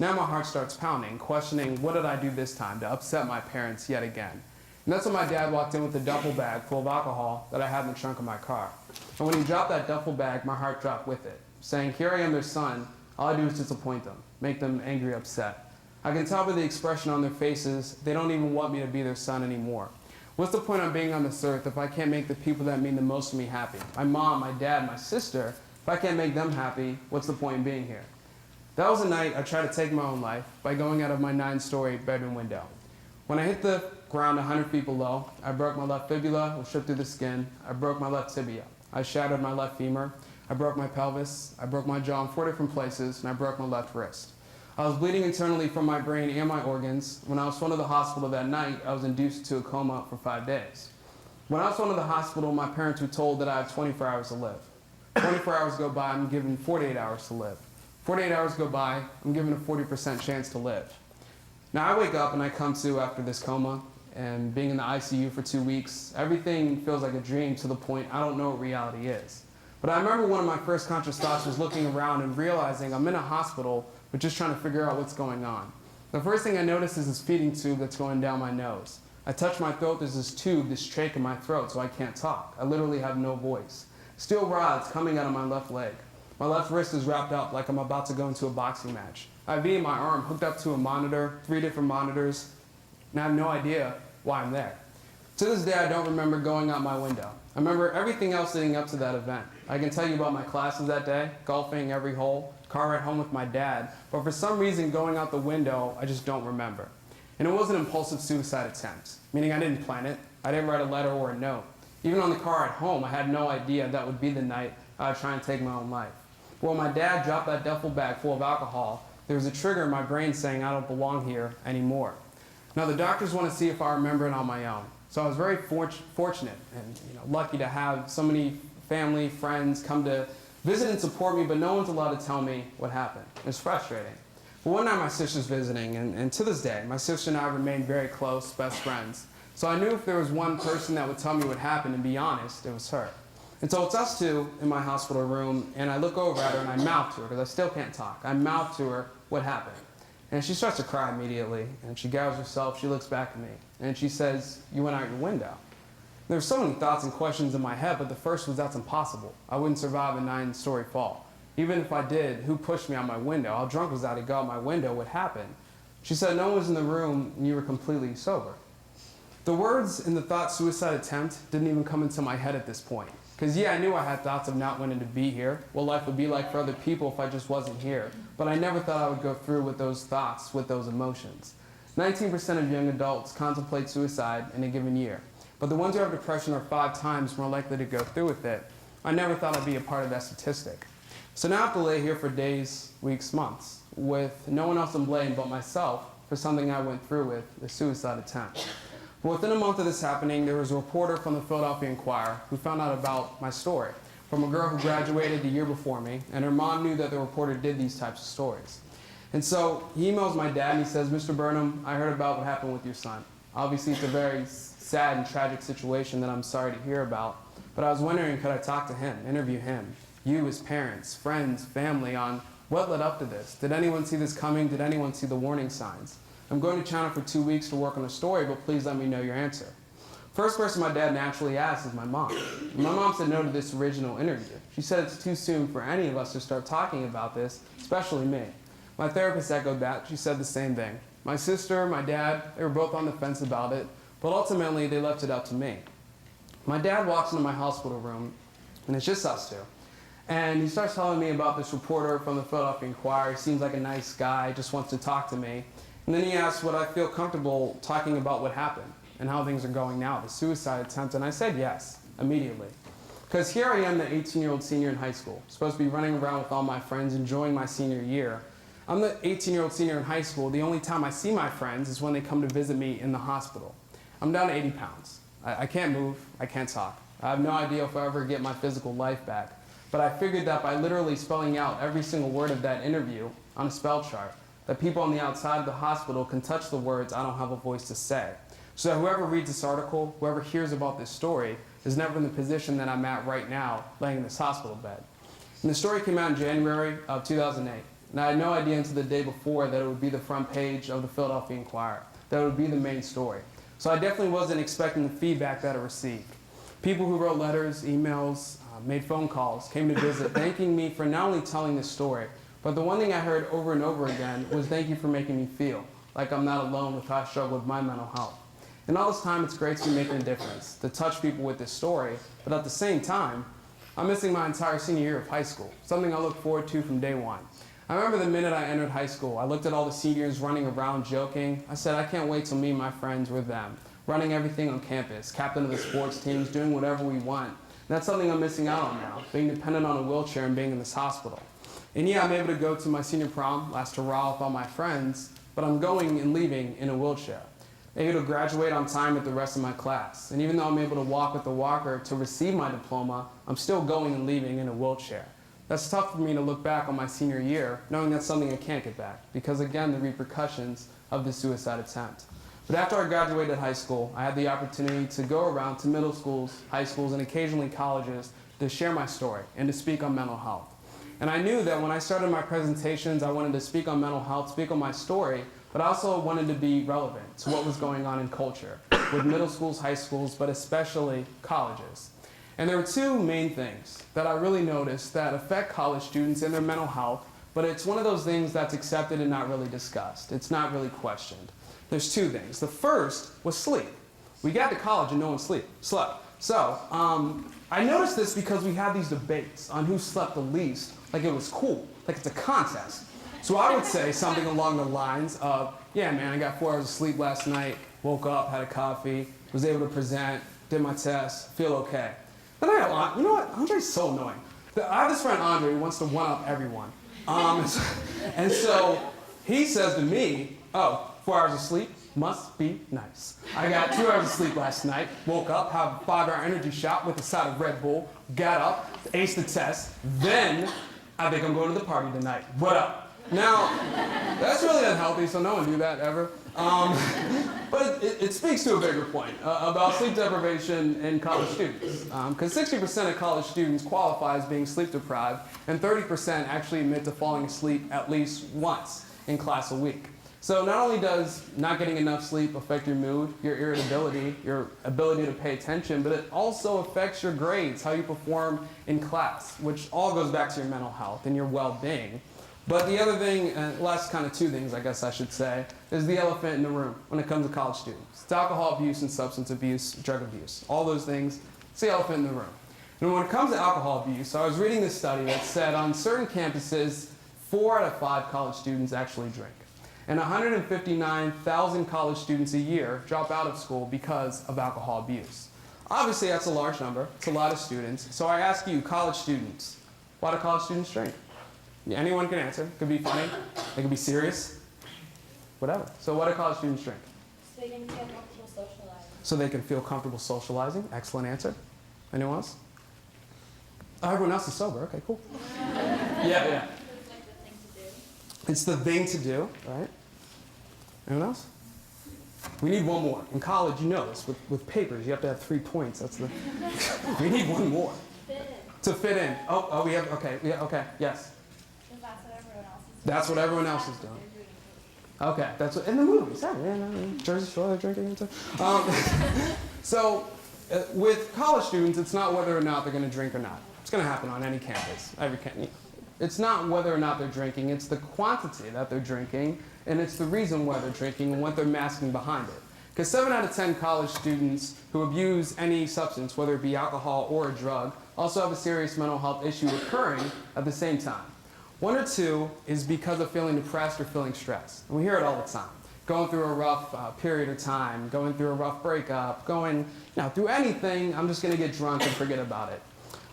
Now my heart starts pounding, questioning what did I do this time to upset my parents yet again. And that's when my dad walked in with a duffel bag full of alcohol that I had in the trunk of my car. And when he dropped that duffel bag, my heart dropped with it, saying, here I am, their son. All I do is disappoint them, make them angry, upset. I can tell by the expression on their faces, they don't even want me to be their son anymore. What's the point of being on this earth if I can't make the people that mean the most to me happy? My mom, my dad, my sister. If I can't make them happy, what's the point in being here? That was a night I tried to take my own life by going out of my 9-story bedroom window. When I hit the ground 100 feet below, I broke my left fibula, was stripped through the skin. I broke my left tibia. I shattered my left femur. I broke my pelvis. I broke my jaw in 4 different places, and I broke my left wrist. I was bleeding internally from my brain and my organs. When I was flown to the hospital that night, I was induced to a coma for 5 days. When I was flown to the hospital, my parents were told that I have 24 hours to live. 24 hours go by, I'm given 48 hours to live. 48 hours go by, I'm given a 40% chance to live. Now I wake up and I come to after this coma, and being in the ICU for 2 weeks, everything feels like a dream to the point I don't know what reality is. But I remember one of my first conscious thoughts was looking around and realizing I'm in a hospital, but just trying to figure out what's going on. The first thing I notice is this feeding tube that's going down my nose. I touch my throat, there's this tube, this trach in my throat, so I can't talk. I literally have no voice. Steel rods coming out of my left leg. My left wrist is wrapped up like I'm about to go into a boxing match. IV in my arm, hooked up to a monitor, 3 different monitors, and I have no idea why I'm there. To this day, I don't remember going out my window. I remember everything else leading up to that event. I can tell you about my classes that day, golfing every hole, car ride home with my dad, but for some reason going out the window, I just don't remember. And it was an impulsive suicide attempt, meaning I didn't plan it. I didn't write a letter or a note. Even on the car at home, I had no idea that would be the night I would try and take my own life. But when my dad dropped that duffel bag full of alcohol, there was a trigger in my brain saying I don't belong here anymore. Now the doctors want to see if I remember it on my own. So I was very fortunate and lucky to have so many family, friends come to visit and support me, but no one's allowed to tell me what happened. It was frustrating. But one night my sister's visiting, and to this day, my sister and I remained very close, best friends. So I knew if there was one person that would tell me what happened and be honest, it was her. And so it's us two in my hospital room, and I look over at her and I mouth to her, because I still can't talk. I mouth to her what happened. And she starts to cry immediately, and she gathers herself, she looks back at me, and she says, you went out your window. There were so many thoughts and questions in my head, but the first was that's impossible. I wouldn't survive a 9-story fall. Even if I did, who pushed me out my window? How drunk was I to go out my window? What happened? She said, no one was in the room, and you were completely sober. The words in the thought suicide attempt didn't even come into my head at this point. Because yeah, I knew I had thoughts of not wanting to be here, what life would be like for other people if I just wasn't here. But I never thought I would go through with those thoughts, with those emotions. 19% of young adults contemplate suicide in a given year. But the ones who have depression are 5 times more likely to go through with it. I never thought I'd be a part of that statistic. So now I have to lay here for days, weeks, months, with no one else to blame but myself for something I went through with, a suicide attempt. But within a month of this happening, there was a reporter from the Philadelphia Inquirer who found out about my story from a girl who graduated the year before me, and her mom knew that the reporter did these types of stories. And so he emails my dad and he says, Mr. Burnham, I heard about what happened with your son. Obviously, it's a very sad and tragic situation that I'm sorry to hear about, but I was wondering, could I talk to him, interview him, you, his parents, friends, family, on what led up to this? Did anyone see this coming? Did anyone see the warning signs? I'm going to China for 2 weeks to work on a story, but please let me know your answer. First person my dad naturally asked is my mom. My mom said no to this original interview. She said it's too soon for any of us to start talking about this, especially me. My therapist echoed that. She said the same thing. My sister, my dad, they were both on the fence about it, but ultimately they left it up to me. My dad walks into my hospital room, and it's just us two. And he starts telling me about this reporter from the Philadelphia Inquirer. He seems like a nice guy, just wants to talk to me. And then he asks would I feel comfortable talking about what happened and how things are going now, the suicide attempt. And I said yes, immediately. Because here I am, the 18-year-old senior in high school, supposed to be running around with all my friends, enjoying my senior year. I'm the 18-year-old senior in high school. The only time I see my friends is when they come to visit me in the hospital. I'm down to 80 pounds. I can't move, I can't talk. I have no idea if I ever get my physical life back. But I figured that by literally spelling out every single word of that interview on a spell chart, that people on the outside of the hospital can touch the words I don't have a voice to say. So that whoever reads this article, whoever hears about this story, is never in the position that I'm at right now, laying in this hospital bed. And the story came out in January of 2008. And I had no idea until the day before that it would be the front page of the Philadelphia Inquirer, that it would be the main story. So I definitely wasn't expecting the feedback that it received. People who wrote letters, emails, made phone calls, came to visit, thanking me for not only telling this story, but the one thing I heard over and over again was thank you for making me feel like I'm not alone with how I struggle with my mental health. And all this time, it's great to be making a difference, to touch people with this story, but at the same time, I'm missing my entire senior year of high school, something I look forward to from day one. I remember the minute I entered high school, I looked at all the seniors running around joking. I said, I can't wait till me and my friends were them, running everything on campus, captain of the sports teams, doing whatever we want. And that's something I'm missing out on now, being dependent on a wheelchair and being in this hospital. And yeah, I'm able to go to my senior prom, last hurrah with all my friends, but I'm going and leaving in a wheelchair. Able to graduate on time with the rest of my class. And even though I'm able to walk with a walker to receive my diploma, I'm still going and leaving in a wheelchair. That's tough for me to look back on my senior year, knowing that's something I can't get back, because again, the repercussions of the suicide attempt. But after I graduated high school, I had the opportunity to go around to middle schools, high schools, and occasionally colleges to share my story and to speak on mental health. And I knew that when I started my presentations, I wanted to speak on mental health, speak on my story, but I also wanted to be relevant to what was going on in culture with middle schools, high schools, but especially colleges. And there were two main things that I really noticed that affect college students and their mental health, but it's one of those things that's accepted and not really discussed. It's not really questioned. There's two things. The first was sleep. We got to college and no one slept. So I noticed this because we had these debates on who slept the least, like it was cool, like it's a contest. So I would say something along the lines of, yeah, man, I got 4 hours of sleep last night, woke up, had a coffee, was able to present, did my test, feel okay. Then I had, you know what, Andre's so annoying. I have this friend, Andre, who wants to one-up everyone. And so he says to me, oh, 4 hours of sleep must be nice. I got 2 hours of sleep last night, woke up, had a 5-hour energy shot with a side of Red Bull, got up, aced the test, then I think I'm going to the party tonight. What up? Now, that's really unhealthy, so no one do that ever. But it speaks to a bigger point about sleep deprivation in college students. Because 60% of college students qualify as being sleep deprived, and 30% actually admit to falling asleep at least once in class a week. So not only does not getting enough sleep affect your mood, your irritability, your ability to pay attention, but it also affects your grades, how you perform in class, which all goes back to your mental health and your well-being. But the other thing, last kind of two things I guess I should say, is the elephant in the room when it comes to college students. It's alcohol abuse and substance abuse, drug abuse. All those things, it's the elephant in the room. And when it comes to alcohol abuse, I was reading this study that said on certain campuses, 4 out of 5 college students actually drink. And 159,000 college students a year drop out of school because of alcohol abuse. Obviously, that's a large number. It's a lot of students. So I ask you, college students, why do college students drink? Anyone can answer. It could be funny. It could be serious. Whatever. So why do college students drink? So they can feel comfortable socializing. So they can feel comfortable socializing. Excellent answer. Anyone else? Oh, everyone else is sober. Okay, cool. Yeah. It's like the thing to do. It's the thing to do, right? Anyone else? We need one more. In college, you know this. With papers, you have to have 3 points. That's the. We need one more. Fit in. To fit in. Oh, we have. Okay. Yeah. Okay. Yes. That's what everyone else is doing. That's what everyone else is doing. Okay, that's what, in the movies, yeah, Jersey Shore, they're drinking and stuff. So, with college students, it's not whether or not they're going to drink or not. It's going to happen on any campus, every campus. It's not whether or not they're drinking, it's the quantity that they're drinking, and it's the reason why they're drinking and what they're masking behind it. Because 7 out of 10 college students who abuse any substance, whether it be alcohol or a drug, also have a serious mental health issue occurring at the same time. 1 or 2 is because of feeling depressed or feeling stressed. And we hear it all the time. Going through a rough period of time, going through a rough breakup, going through anything, I'm just going to get drunk and forget about it.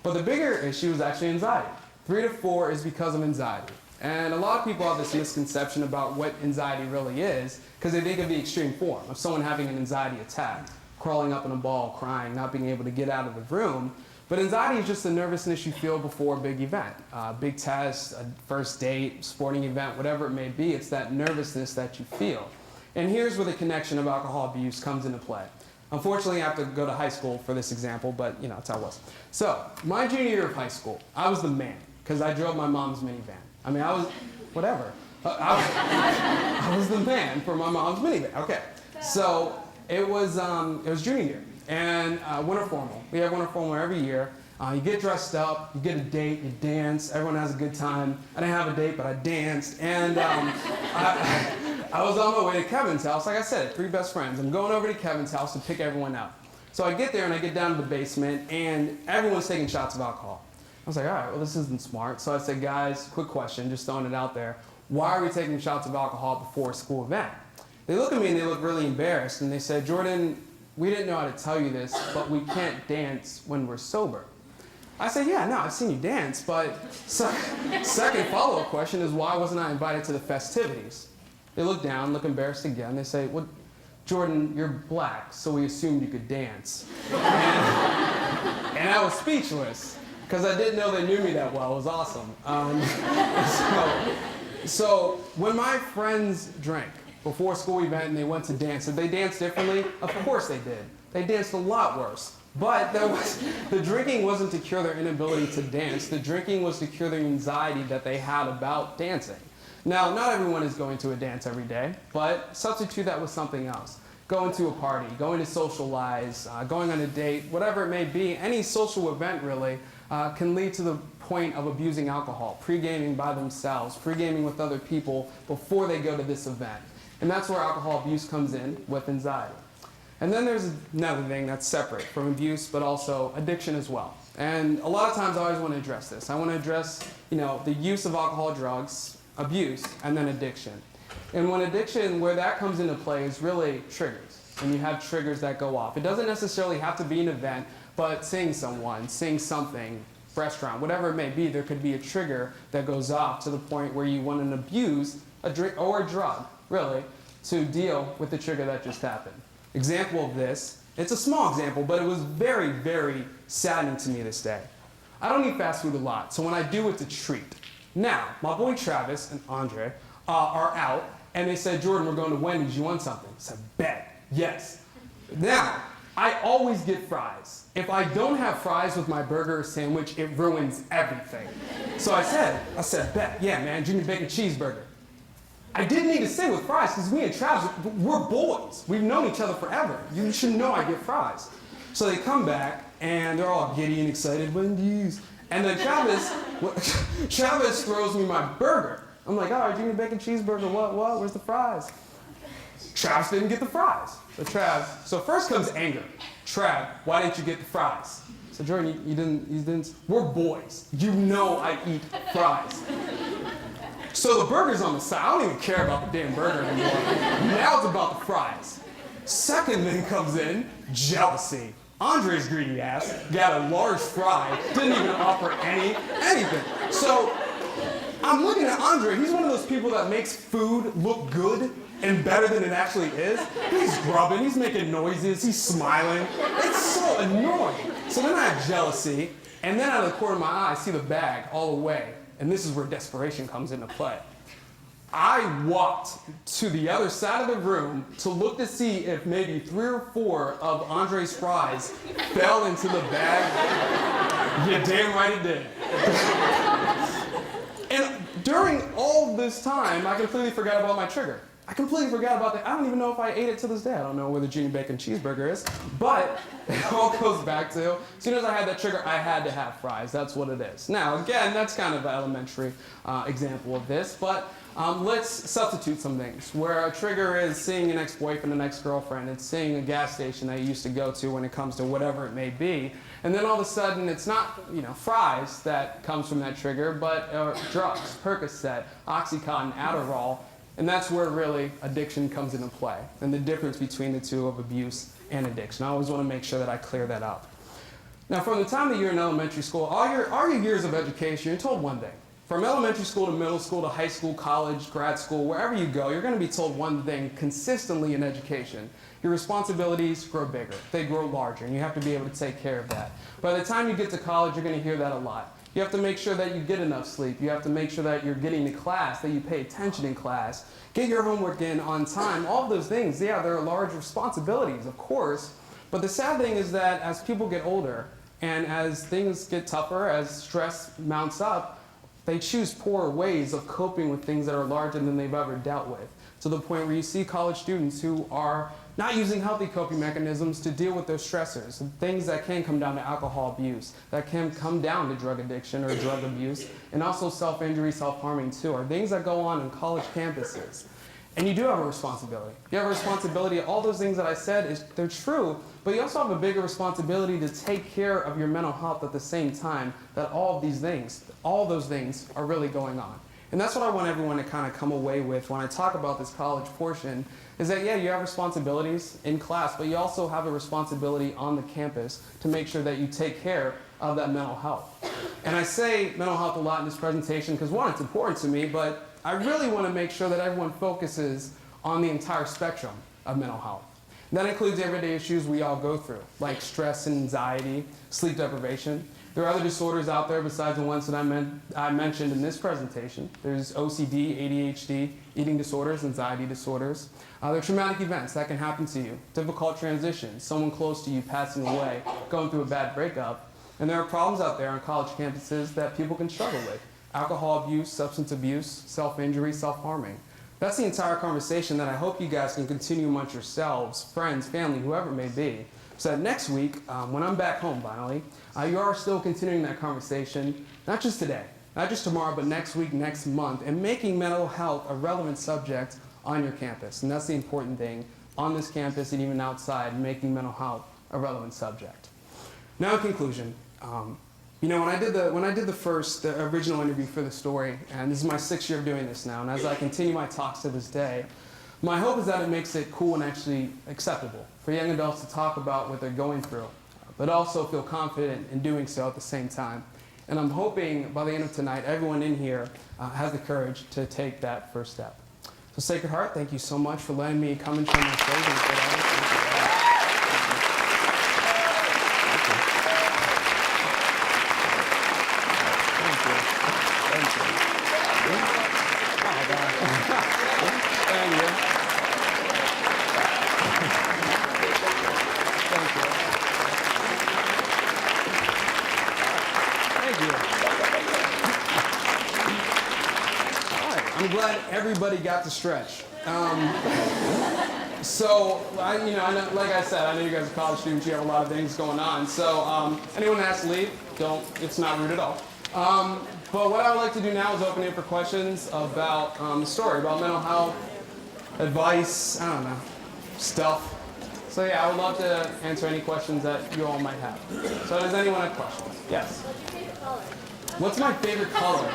But the bigger issue is actually anxiety. 3 to 4 is because of anxiety. And a lot of people have this misconception about what anxiety really is because they think of the extreme form of someone having an anxiety attack, crawling up in a ball, crying, not being able to get out of the room. But anxiety is just the nervousness you feel before a big event, big test, a first date, sporting event, whatever it may be. It's that nervousness that you feel. And here's where the connection of alcohol abuse comes into play. Unfortunately, I have to go to high school for this example, but that's how it was. So, my junior year of high school, I was the man because I drove my mom's minivan. I mean, whatever. I was the man for my mom's minivan. Okay, so it was junior year, and winter formal. We have winter formal every year. You get dressed up, you get a date, you dance, everyone has a good time. I didn't have a date, but I danced, and I was on my way to Kevin's house. Like I said, 3 best friends. I'm going over to Kevin's house to pick everyone up. So I get there and I get down to the basement, and everyone's taking shots of alcohol. I was like, all right, well, this isn't smart. So I said, guys, quick question, just throwing it out there. Why are we taking shots of alcohol before a school event? They look at me and they look really embarrassed, and they said, Jordan, we didn't know how to tell you this, but we can't dance when we're sober. I said, yeah, no, I've seen you dance, but second follow-up question is, why wasn't I invited to the festivities? They look down, look embarrassed again. They say, well, Jordan, you're black, so we assumed you could dance. And I was speechless, because I didn't know they knew me that well. It was awesome. So when my friends drank before a school event and they went to dance, did they dance differently? Of course they did. They danced a lot worse. But the drinking wasn't to cure their inability to dance. The drinking was to cure the anxiety that they had about dancing. Now, not everyone is going to a dance every day, but substitute that with something else. Going to a party, going to socialize, going on a date, whatever it may be, any social event really can lead to the point of abusing alcohol, pre-gaming by themselves, pre-gaming with other people before they go to this event. And that's where alcohol abuse comes in with anxiety. And then there's another thing that's separate from abuse, but also addiction as well. And a lot of times I always want to address this. I want to address, the use of alcohol, drugs, abuse, and then addiction. And when addiction, where that comes into play is really triggers. And you have triggers that go off. It doesn't necessarily have to be an event, but seeing someone, seeing something, restaurant, whatever it may be, there could be a trigger that goes off to the point where you want to abuse a drink or a drug, really, to deal with the trigger that just happened. Example of this, it's a small example, but it was very, very saddening to me this day. I don't eat fast food a lot, so when I do, it's a treat. Now, my boy Travis and Andre are out, and they said, Jordan, we're going to Wendy's, you want something? I said, bet, yes. Now, I always get fries. If I don't have fries with my burger or sandwich, it ruins everything. So I said, bet, yeah, man, junior bacon cheeseburger. I didn't need to say with fries, because me and Travis, we're boys. We've known each other forever. You should know I get fries. So they come back, and they're all giddy and excited, Wendy's. And then Travis throws me my burger. I'm like, all right, junior bacon cheeseburger, what, where's the fries? Travis didn't get the fries. So first comes anger. Trav, why didn't you get the fries? So Jordan, you didn't, we're boys. You know I eat fries. So the burger's on the side. I don't even care about the damn burger anymore. Now it's about the fries. Second thing comes in, jealousy. Andre's greedy ass got a large fry, didn't even offer anything. So I'm looking at Andre. He's one of those people that makes food look good and better than it actually is. He's grubbing, he's making noises, he's smiling. It's so annoying. So then I have jealousy, and then out of the corner of my eye, I see the bag all the way. And this is where desperation comes into play. I walked to the other side of the room to look to see if maybe 3 or 4 of Andre's fries fell into the bag. Yeah, damn right it did. And during all this time, I completely forgot about my trigger. I completely forgot about that. I don't even know if I ate it to this day. I don't know where the junior bacon cheeseburger is. But it all goes back to, as soon as I had that trigger, I had to have fries. That's what it is. Now, again, that's kind of an elementary example of this. But let's substitute some things. Where a trigger is seeing an ex-boyfriend, an ex-girlfriend. It's seeing a gas station that you used to go to when it comes to whatever it may be. And then all of a sudden, it's not fries that comes from that trigger, but drugs, Percocet, Oxycontin, Adderall. And that's where really addiction comes into play, and the difference between the two of abuse and addiction. I always want to make sure that I clear that up. Now, from the time that you're in elementary school, all your years of education, you're told one thing. From elementary school to middle school to high school, college, grad school, wherever you go, you're going to be told one thing consistently in education. Your responsibilities grow bigger. They grow larger, and you have to be able to take care of that. By the time you get to college, you're going to hear that a lot. You have to make sure that you get enough sleep. You have to make sure that you're getting to class, that you pay attention in class, get your homework in on time. All of those things, yeah, they're large responsibilities, of course. But the sad thing is that as people get older and as things get tougher, as stress mounts up, they choose poorer ways of coping with things that are larger than they've ever dealt with, to the point where you see college students who are not using healthy coping mechanisms to deal with those stressors, things that can come down to alcohol abuse, that can come down to drug addiction or drug abuse, and also self-injury, self-harming too, are things that go on college campuses. And you do have a responsibility. You have a responsibility. All those things that I said, they're true, but you also have a bigger responsibility to take care of your mental health at the same time that all those things are really going on. And that's what I want everyone to kind of come away with when I talk about this college portion, is that, yeah, you have responsibilities in class, but you also have a responsibility on the campus to make sure that you take care of that mental health. And I say mental health a lot in this presentation because, one, it's important to me, but I really want to make sure that everyone focuses on the entire spectrum of mental health. And that includes everyday issues we all go through, like stress and anxiety, sleep deprivation. There are other disorders out there besides the ones that I mentioned in this presentation. There's OCD, ADHD, eating disorders, anxiety disorders. There are traumatic events that can happen to you, difficult transitions, someone close to you passing away, going through a bad breakup. And there are problems out there on college campuses that people can struggle with. Alcohol abuse, substance abuse, self-injury, self-harming. That's the entire conversation that I hope you guys can continue amongst yourselves, friends, family, whoever it may be. So that next week, when I'm back home finally, you are still continuing that conversation, not just today, not just tomorrow, but next week, next month, and making mental health a relevant subject on your campus. And that's the important thing on this campus and even outside, making mental health a relevant subject. Now in conclusion, you know, when I did the original interview for the story, and this is my 6th year of doing this now, and as I continue my talks to this day, my hope is that it makes it cool and actually acceptable for young adults to talk about what they're going through, but also feel confident in doing so at the same time. And I'm hoping by the end of tonight, everyone in here has the courage to take that first step. So Sacred Heart, thank you so much for letting me come and share my story. I'm glad everybody got to stretch. So, I know, like I said, I know you guys are college students, you have a lot of things going on. So, anyone that has to leave, it's not rude at all. But what I would like to do now is open it for questions about the story, about mental health, advice, I don't know, stuff. So yeah, I would love to answer any questions that you all might have. So does anyone have questions? Yes? What's my favorite color?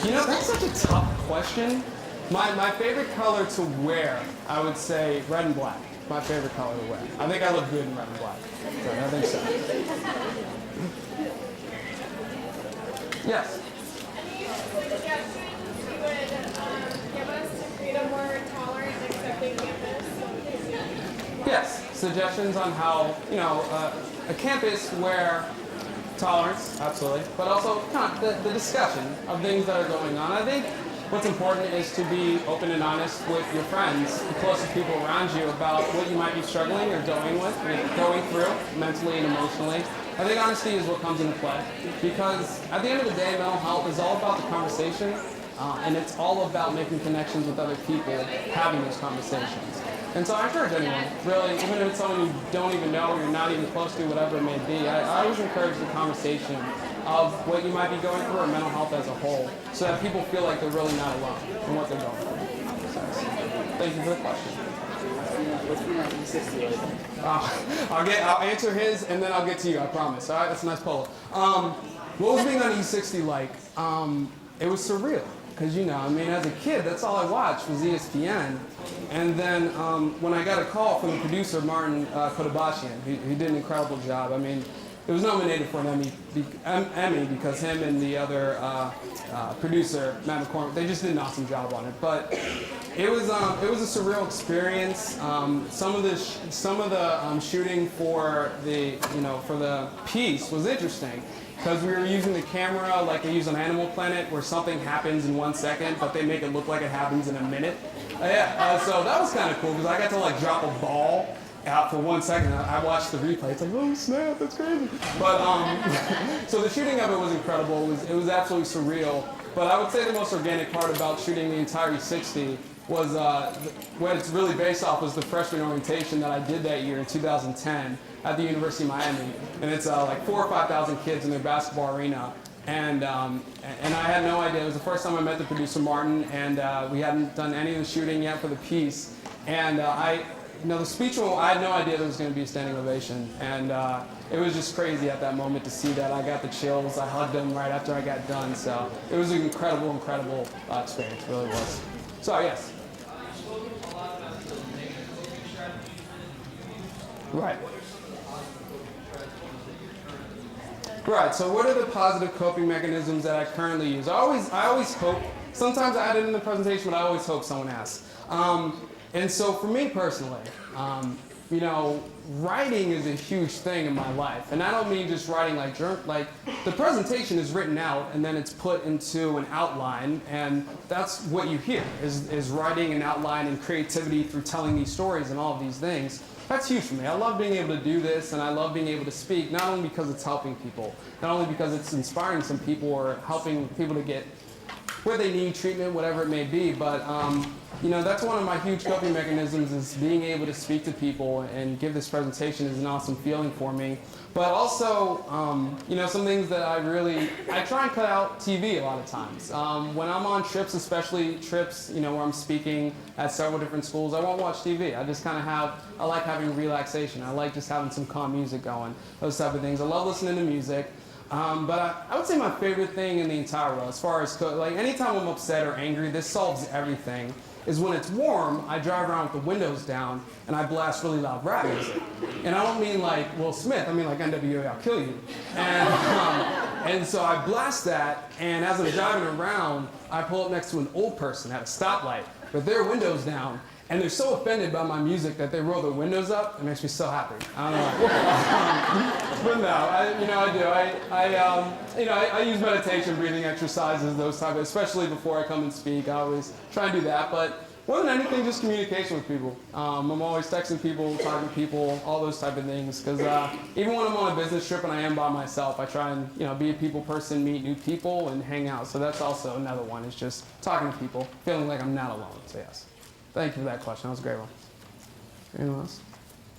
You know, that's such a tough question. My favorite color to wear, I would say red and black. My favorite color to wear. I think I look good in red and black. So I think so. Yes? Any suggestions you would give us to create a more tolerant and accepting campus? Yes. Suggestions on how, a campus where tolerance, absolutely, but also kind of the discussion of things that are going on. I think what's important is to be open and honest with your friends, the closest people around you, about what you might be struggling or going through mentally and emotionally. I think honesty is what comes into play, because at the end of the day, mental health is all about the conversation, and it's all about making connections with other people, having those conversations. And so I encourage anyone, really, even if it's someone you don't even know or you're not even close to, whatever it may be, I always encourage the conversation of what you might be going through or mental health as a whole, so that people feel like they're really not alone in what they're going through. So, thank you for the question. What's being on E60 like? I'll answer his and then I'll get to you, I promise. All right, that's a nice polo. What was being on E60 like? It was surreal. Because, as a kid, that's all I watched was ESPN. And then when I got a call from the producer, Martin Kodabashian, he did an incredible job. It was nominated for an Emmy because him and the other producer, Matt McCormick, they just did an awesome job on it. But it was a surreal experience. Some of the shooting for the piece was interesting, because we were using the camera like they use on Animal Planet, where something happens in 1 second, but they make it look like it happens in a minute. So that was kind of cool, because I got to drop a ball out for 1 second. I watched the replay. It's like, oh snap, that's crazy. But so the shooting of it was incredible. It was absolutely surreal. But I would say the most organic part about shooting the entire E60 was what it's really based off was the freshman orientation that I did that year in 2010 at the University of Miami. And it's like 4,000 or 5,000 kids in their basketball arena. And I had no idea. It was the first time I met the producer, Martin, and we hadn't done any of the shooting yet for the piece. And the speech, I had no idea there was going to be a standing ovation. And it was just crazy at that moment to see that. I got the chills. I hugged them right after I got done. So it was an incredible, incredible experience. It really was. So, yes. Right. Right, so what are the positive coping mechanisms that I currently use? I always hope, sometimes I add it in the presentation, but I always hope someone asks. And so for me personally, writing is a huge thing in my life. And I don't mean just writing like the presentation is written out and then it's put into an outline, and that's what you hear, is writing an outline and creativity through telling these stories and all of these things. That's huge for me. I love being able to do this, and I love being able to speak, not only because it's helping people, not only because it's inspiring some people or helping people to get where they need treatment, whatever it may be, but that's one of my huge coping mechanisms, is being able to speak to people and give this presentation is an awesome feeling for me. But also, some things that I try and cut out TV a lot of times. When I'm on trips, especially trips, where I'm speaking at several different schools, I won't watch TV. I just kind of I like having relaxation. I like just having some calm music going, those type of things. I love listening to music. But I would say my favorite thing in the entire world, as far as, anytime I'm upset or angry, this solves everything, is when it's warm, I drive around with the windows down and I blast really loud rap music. And I don't mean like Will Smith, I mean like NWA, I'll kill you. And so I blast that, and as I'm driving around, I pull up next to an old person at a stoplight with their windows down, and they're so offended by my music that they roll their windows up. It makes me so happy. I don't know. But no, I do. I use meditation, breathing exercises, those type of, especially before I come and speak. I always try and do that. But more than anything, just communication with people. I'm always texting people, talking to people, all those type of things. Because even when I'm on a business trip and I am by myself, I try and be a people person, meet new people, and hang out. So that's also another one, is just talking to people, feeling like I'm not alone. So yes. Thank you for that question. That was a great one. Anyone else?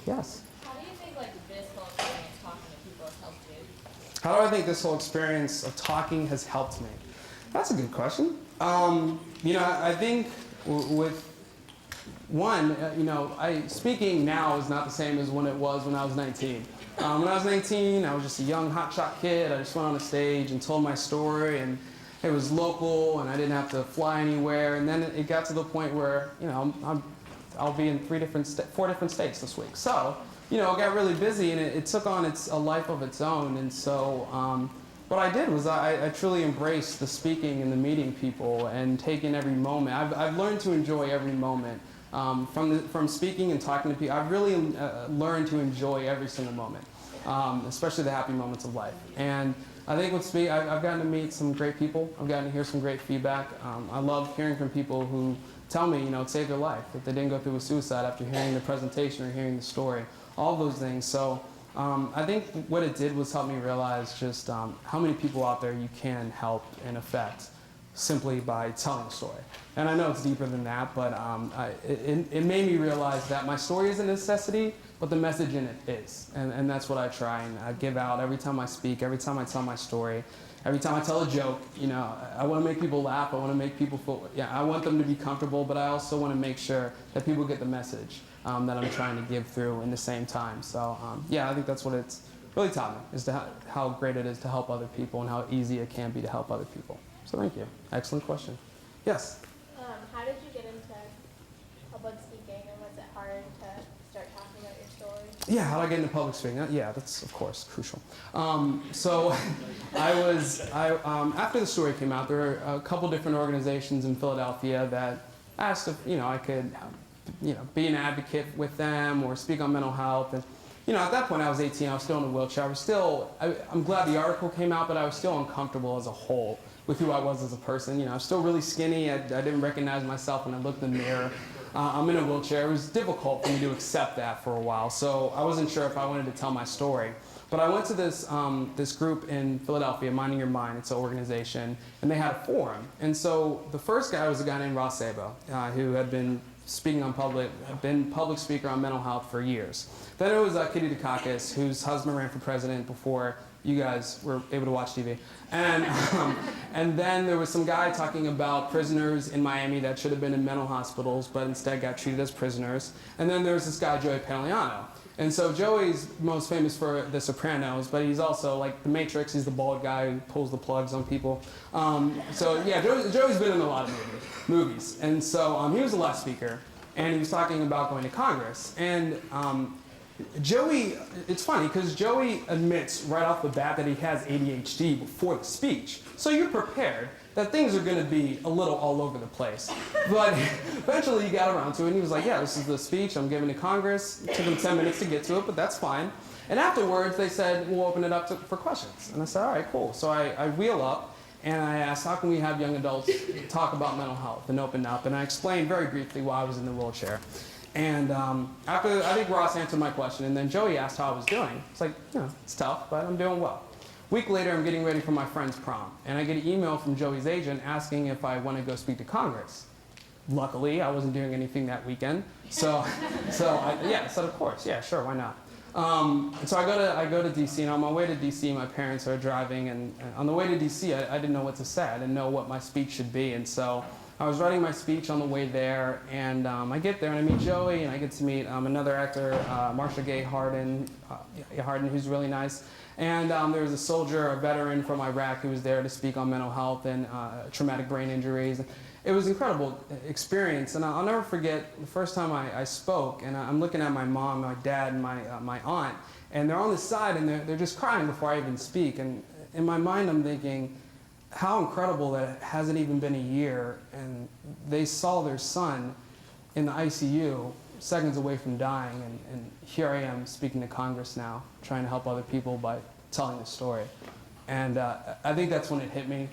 Yes. How do you think this whole experience talking to people has helped you? How do I think this whole experience of talking has helped me? That's a good question. I think with one, speaking now is not the same as when it was when I was 19. When I was 19, I was just a young hotshot kid. I just went on a stage and told my story, and it was local, and I didn't have to fly anywhere. And then it got to the point where, I'll be in 4 different states this week. So, it got really busy, and it took on a life of its own. And so, what I did was I truly embraced the speaking and the meeting people and taking every moment. I've learned to enjoy every moment. From speaking and talking to people, I've really learned to enjoy every single moment, especially the happy moments of life. And I think with me, I've gotten to meet some great people. I've gotten to hear some great feedback. I love hearing from people who tell me, it saved their life, that they didn't go through a suicide after hearing the presentation or hearing the story, all those things. So I think what it did was help me realize just how many people out there you can help and affect simply by telling a story. And I know it's deeper than that, but it made me realize that my story is a necessity, but the message in it is. And that's what I try and give out every time I speak, every time I tell my story, every time I tell a joke. I want to make people laugh. I want to make people feel, I want them to be comfortable, but I also want to make sure that people get the message that I'm trying to give through in the same time. So I think that's what it's really taught me, is how great it is to help other people and how easy it can be to help other people. So thank you. Excellent question. Yes? How did you get into public speaking, and was it hard to start talking about your story? Yeah, how do I get into public speaking? Yeah, that's of course crucial. So after the story came out, there were a couple different organizations in Philadelphia that asked if I could be an advocate with them or speak on mental health. And at that point I was 18, I was still in a wheelchair. I'm glad the article came out, but I was still uncomfortable as a whole with who I was as a person. I was still really skinny. I didn't recognize myself when I looked in the mirror. I'm in a wheelchair. It was difficult for me to accept that for a while, so I wasn't sure if I wanted to tell my story. But But I went to this, this group in Philadelphia, Minding Your Mind. It's an organization, and they had a forum. And so the first guy was a guy named Ross Sabo, who had been speaking on public speaker on mental health for years. Then it was Kitty Dukakis, whose husband ran for president before you guys were able to watch TV. And then there was some guy talking about prisoners in Miami that should have been in mental hospitals, but instead got treated as prisoners. And then there was this guy, Joey Pantoliano. And so Joey's most famous for The Sopranos, but he's also like The Matrix. He's the bald guy who pulls the plugs on people. So yeah, Joey's been in a lot of movies. And so he was a left speaker, and he was talking about going to Congress. And Joey, it's funny because Joey admits right off the bat that he has ADHD before the speech. So you're prepared that things are going to be a little all over the place. But eventually he got around to it, and he was like, yeah, this is the speech I'm giving to Congress. It took him 10 minutes to get to it, but that's fine. And afterwards they said, we'll open it up for questions. And I said, all right, cool. So I wheel up, and I asked, how can we have young adults talk about mental health and open up? And I explained very briefly why I was in the wheelchair. And after, I think Ross answered my question, and then Joey asked how I was doing. It's like, you know, it's tough, but I'm doing well. A week later, I'm getting ready for my friend's prom, and I get an email from Joey's agent asking if I want to go speak to Congress. Luckily, I wasn't doing anything that weekend, so I said, of course, yeah, sure, why not? So I go to DC, and on my way to DC, my parents are driving, and on the way to DC, I didn't know what to say. I didn't know what my speech should be, and so I was writing my speech on the way there, and I get there and I meet Joey, and I get to meet another actor, Marsha Gay Harden, who's really nice. And there was a soldier, a veteran from Iraq, who was there to speak on mental health and traumatic brain injuries. It was an incredible experience, and I'll never forget the first time I spoke, and I'm looking at my mom, my dad, and my aunt, and they're on the side, and they're just crying before I even speak. And in my mind, I'm thinking, how incredible that it hasn't even been a year, and they saw their son in the ICU seconds away from dying, and here I am speaking to Congress now, trying to help other people by telling the story. And I think that's when it hit me,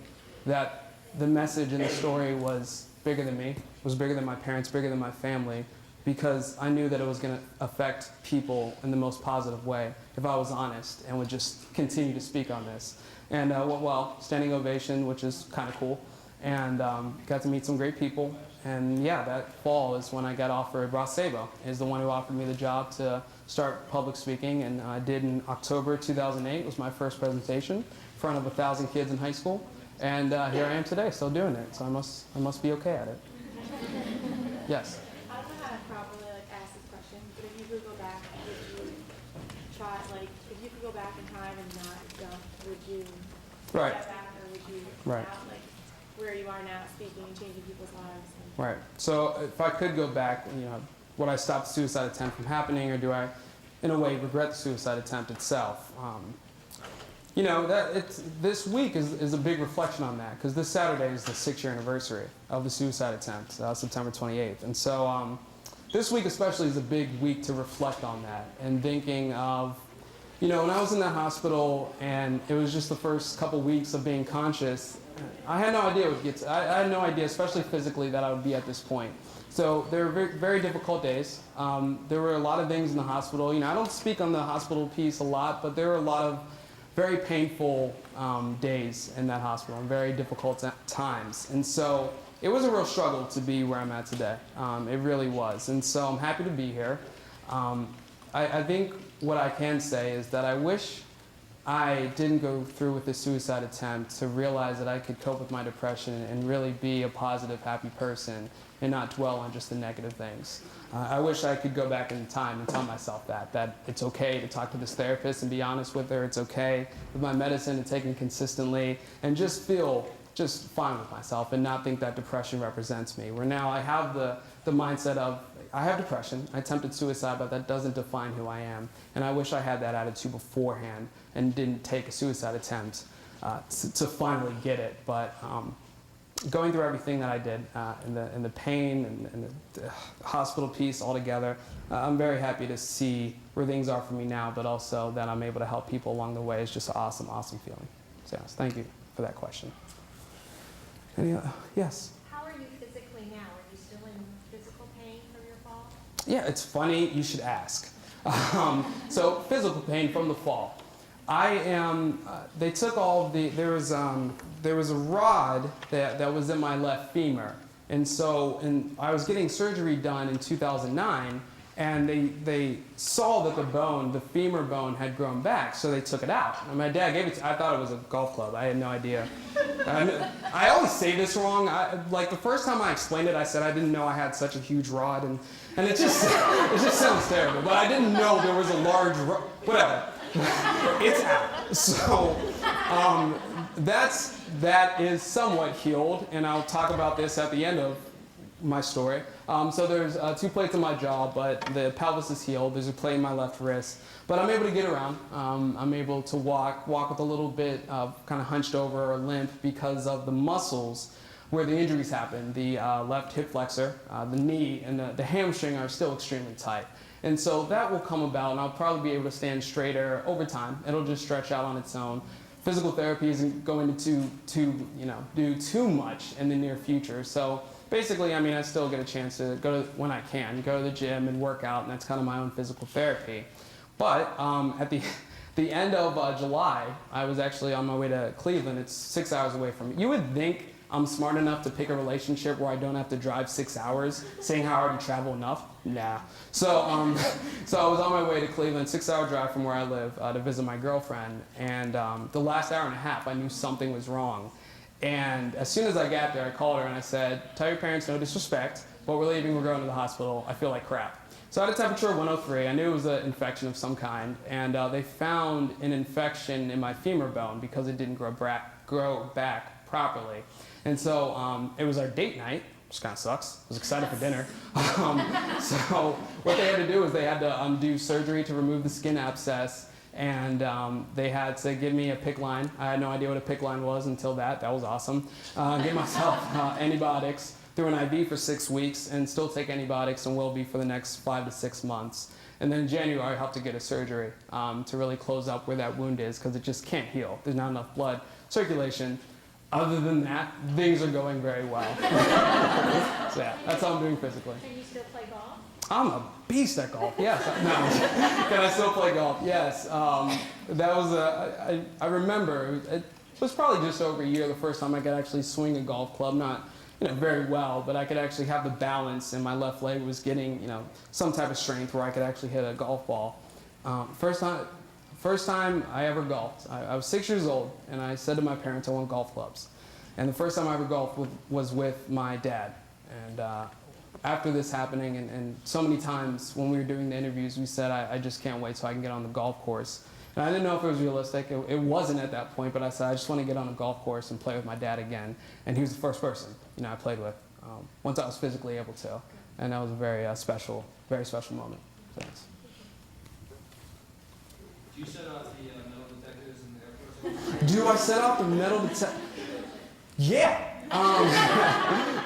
that the message in the story was bigger than me, was bigger than my parents, bigger than my family, because I knew that it was going to affect people in the most positive way if I was honest and would just continue to speak on this. And went well, standing ovation, which is kind of cool, and got to meet some great people. And yeah, that fall is when I got offered. Ross Sabo is the one who offered me the job to start public speaking, and I did in October 2008. It was my first presentation in front of 1,000 kids in high school, and here I am today, still doing it. So I must be okay at it. Yes. I don't know how to properly ask this question, but if you could go back, would you try if you could go back in time and not jump, would you Right. step back, or would you Right. now, where you are now, speaking and changing people's lives? Right. So if I could go back, you know, would I stop the suicide attempt from happening, or do I, in a way, regret the suicide attempt itself? You know, this week is a big reflection on that, because this Saturday is the 6-year anniversary of the suicide attempt, September 28th. And so this week especially is a big week to reflect on that, and thinking of, you know, when I was in that hospital and it was just the first couple weeks of being conscious, I had no idea I had no idea, especially physically, that I would be at this point. So there were very, very difficult days. There were a lot of things in the hospital. You know, I don't speak on the hospital piece a lot, but there were a lot of very painful days in that hospital and very difficult times. And so it was a real struggle to be where I'm at today. It really was. And so I'm happy to be here. I think what I can say is that I wish I didn't go through with the suicide attempt to realize that I could cope with my depression and really be a positive, happy person and not dwell on just the negative things. I wish I could go back in time and tell myself that it's okay to talk to this therapist and be honest with her. It's okay with my medicine and taking it consistently, and just feel just fine with myself and not think that depression represents me. Where now I have the mindset of, I have depression, I attempted suicide, but that doesn't define who I am. And I wish I had that attitude beforehand and didn't take a suicide attempt to finally get it. But going through everything that I did, and the pain and the hospital piece altogether, I'm very happy to see where things are for me now, but also that I'm able to help people along the way. It's just an awesome, awesome feeling. So yes, thank you for that question. Yes? How are you physically now? Are you still in physical pain from your fall? Yeah, it's funny you should ask. So physical pain from the fall. I am. They took all of the. There was a rod that was in my left femur, and I was getting surgery done in 2009, and they saw that the femur bone had grown back, so they took it out. And my dad gave it to. I thought it was a golf club. I had no idea. I always say this wrong. Like the first time I explained it, I said I didn't know I had such a huge rod, and it just sounds terrible. But I didn't know there was a large rod. Whatever. It's out. So that is somewhat healed, and I'll talk about this at the end of my story. So there's 2 plates in my jaw, but the pelvis is healed. There's a plate in my left wrist, but I'm able to get around. I'm able to walk with a little bit of kind of hunched over or limp because of the muscles where the injuries happen. The left hip flexor, the knee, and the hamstring are still extremely tight. And so that will come about, and I'll probably be able to stand straighter over time. It'll just stretch out on its own. Physical therapy isn't going to do too much in the near future. So basically, I mean, I still get a chance to when I can, go to the gym and work out, and that's kind of my own physical therapy. But at the end of July, I was actually on my way to Cleveland. It's 6 hours away from me. You would think I'm smart enough to pick a relationship where I don't have to drive 6 hours, saying how I already travel enough. Nah. So I was on my way to Cleveland, 6-hour drive from where I live, to visit my girlfriend. And the last hour and a half, I knew something was wrong. And as soon as I got there, I called her and I said, "Tell your parents no disrespect, but we're leaving, we're going to the hospital. I feel like crap." So I had a temperature of 103. I knew it was an infection of some kind. And they found an infection in my femur bone because it didn't grow back properly. And so it was our date night, which kind of sucks. I was excited for dinner. So what they had to do is they had to do surgery to remove the skin abscess, and they had to give me a PICC line. I had no idea what a PICC line was until that. That was awesome. Give myself antibiotics through an IV for 6 weeks, and still take antibiotics and will be for the next 5 to 6 months. And then in January, I have to get a surgery to really close up where that wound is, because it just can't heal. There's not enough blood circulation. Other than that, things are going very well. So yeah, that's how I'm doing physically. Can you still play golf? I'm a beast at golf, yes. No. Can I still play golf? Yes. That was I remember, it was probably just over a year the first time I could actually swing a golf club. Not very well, but I could actually have the balance, and my left leg was getting some type of strength where I could actually hit a golf ball. First time I ever golfed, I was 6 years old, and I said to my parents I want golf clubs. And the first time I ever golfed was with my dad. And after this happening, and so many times when we were doing the interviews, we said, I just can't wait so I can get on the golf course. And I didn't know if it was realistic. It wasn't at that point, but I said, I just want to get on a golf course and play with my dad again. And he was the first person I played with once I was physically able to. And that was a very special moment. Thanks. Do you set out the metal detectors in the airport? Do I set out the metal detector? Yeah.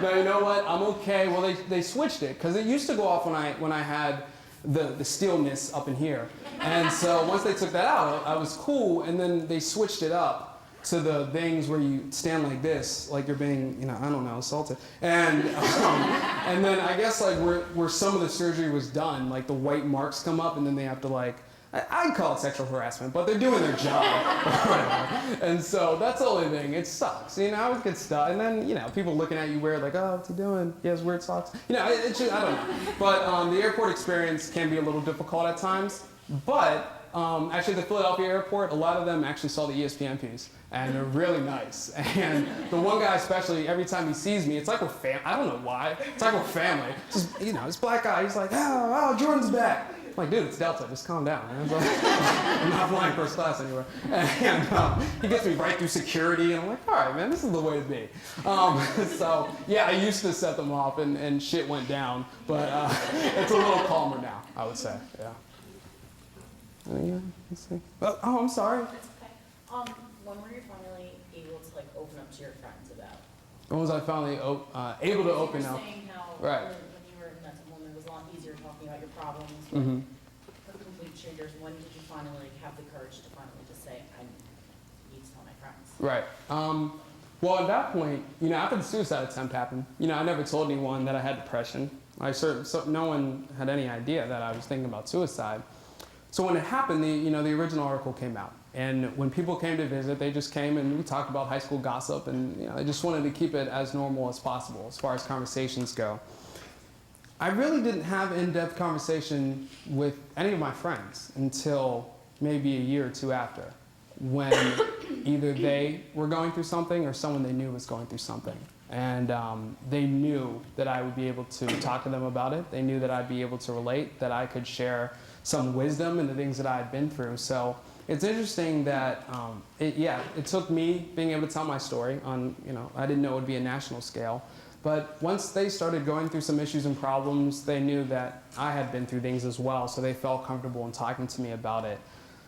No, you know what? I'm okay. Well, they switched it because it used to go off when I had the steelness up in here, and so once they took that out, I was cool. And then they switched it up to the things where you stand like this, like you're being, I don't know, assaulted. And then I guess like where some of the surgery was done, like the white marks come up, and then they have to I'd call it sexual harassment, but they're doing their job. And so that's the only thing. It sucks. I would get stuck. And then, people looking at you weird, like, oh, what's he doing? He has weird socks. It's just, I don't know. But the airport experience can be a little difficult at times. But actually, the Philadelphia airport, a lot of them actually saw the ESPN piece. And they're really nice. And the one guy especially, every time he sees me, it's like we're family. I don't know why. It's like we're family. Just, this black guy, he's like, oh, Jordan's back. I'm like, dude, it's Delta. Just calm down, man. I'm not flying first class anywhere. And he gets me right through security, and I'm like, all right, man, this is the way to be. So, yeah, I used to set them off, and shit went down. But it's a little calmer now, I would say. Yeah. Let's see. Oh, I'm sorry. That's okay. When were you finally able to open up to your friends about? When was I finally able to open up? You were saying how Right. when you were a mental woman, it was a lot easier talking about your problems Mm-hmm. with complete strangers. When did you finally have the courage to finally just say, I need to tell my friends? Right. Well, at that point, after the suicide attempt happened, I never told anyone that I had depression. No one had any idea that I was thinking about suicide. So when it happened, the original article came out, And when people came to visit, they just came and we talked about high school gossip, and I just wanted to keep it as normal as possible as far as conversations go. I really didn't have in-depth conversation with any of my friends until maybe a year or two after, when either they were going through something or someone they knew was going through something. And they knew that I would be able to talk to them about it. They knew that I'd be able to relate, that I could share some wisdom in the things that I had been through. So it's interesting that, it took me being able to tell my story on, I didn't know it would be a national scale. But once they started going through some issues and problems, they knew that I had been through things as well, so they felt comfortable in talking to me about it.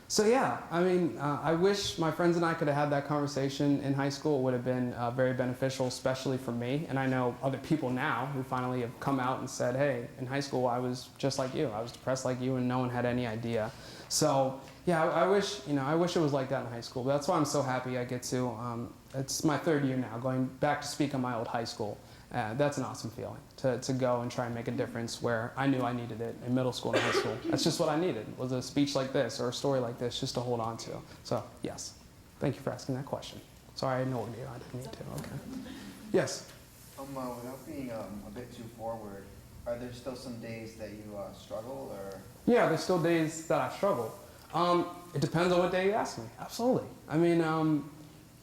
So yeah, I wish my friends and I could have had that conversation in high school. It would have been very beneficial, especially for me. And I know other people now who finally have come out and said, hey, in high school I was just like you. I was depressed like you and no one had any idea. So yeah, I wish it was like that in high school. But that's why I'm so happy I get to, it's my 3rd year now, going back to speak on my old high school. That's an awesome feeling, to go and try and make a difference where I knew I needed it in middle school and high school. That's just what I needed, was a speech like this or a story like this just to hold on to. So, yes. Thank you for asking that question. Sorry, I ignored you. I didn't mean to. Okay. Yes? Without being a bit too forward, are there still some days that you struggle, or? Yeah, there's still days that I struggle. It depends on what day you ask me. Absolutely.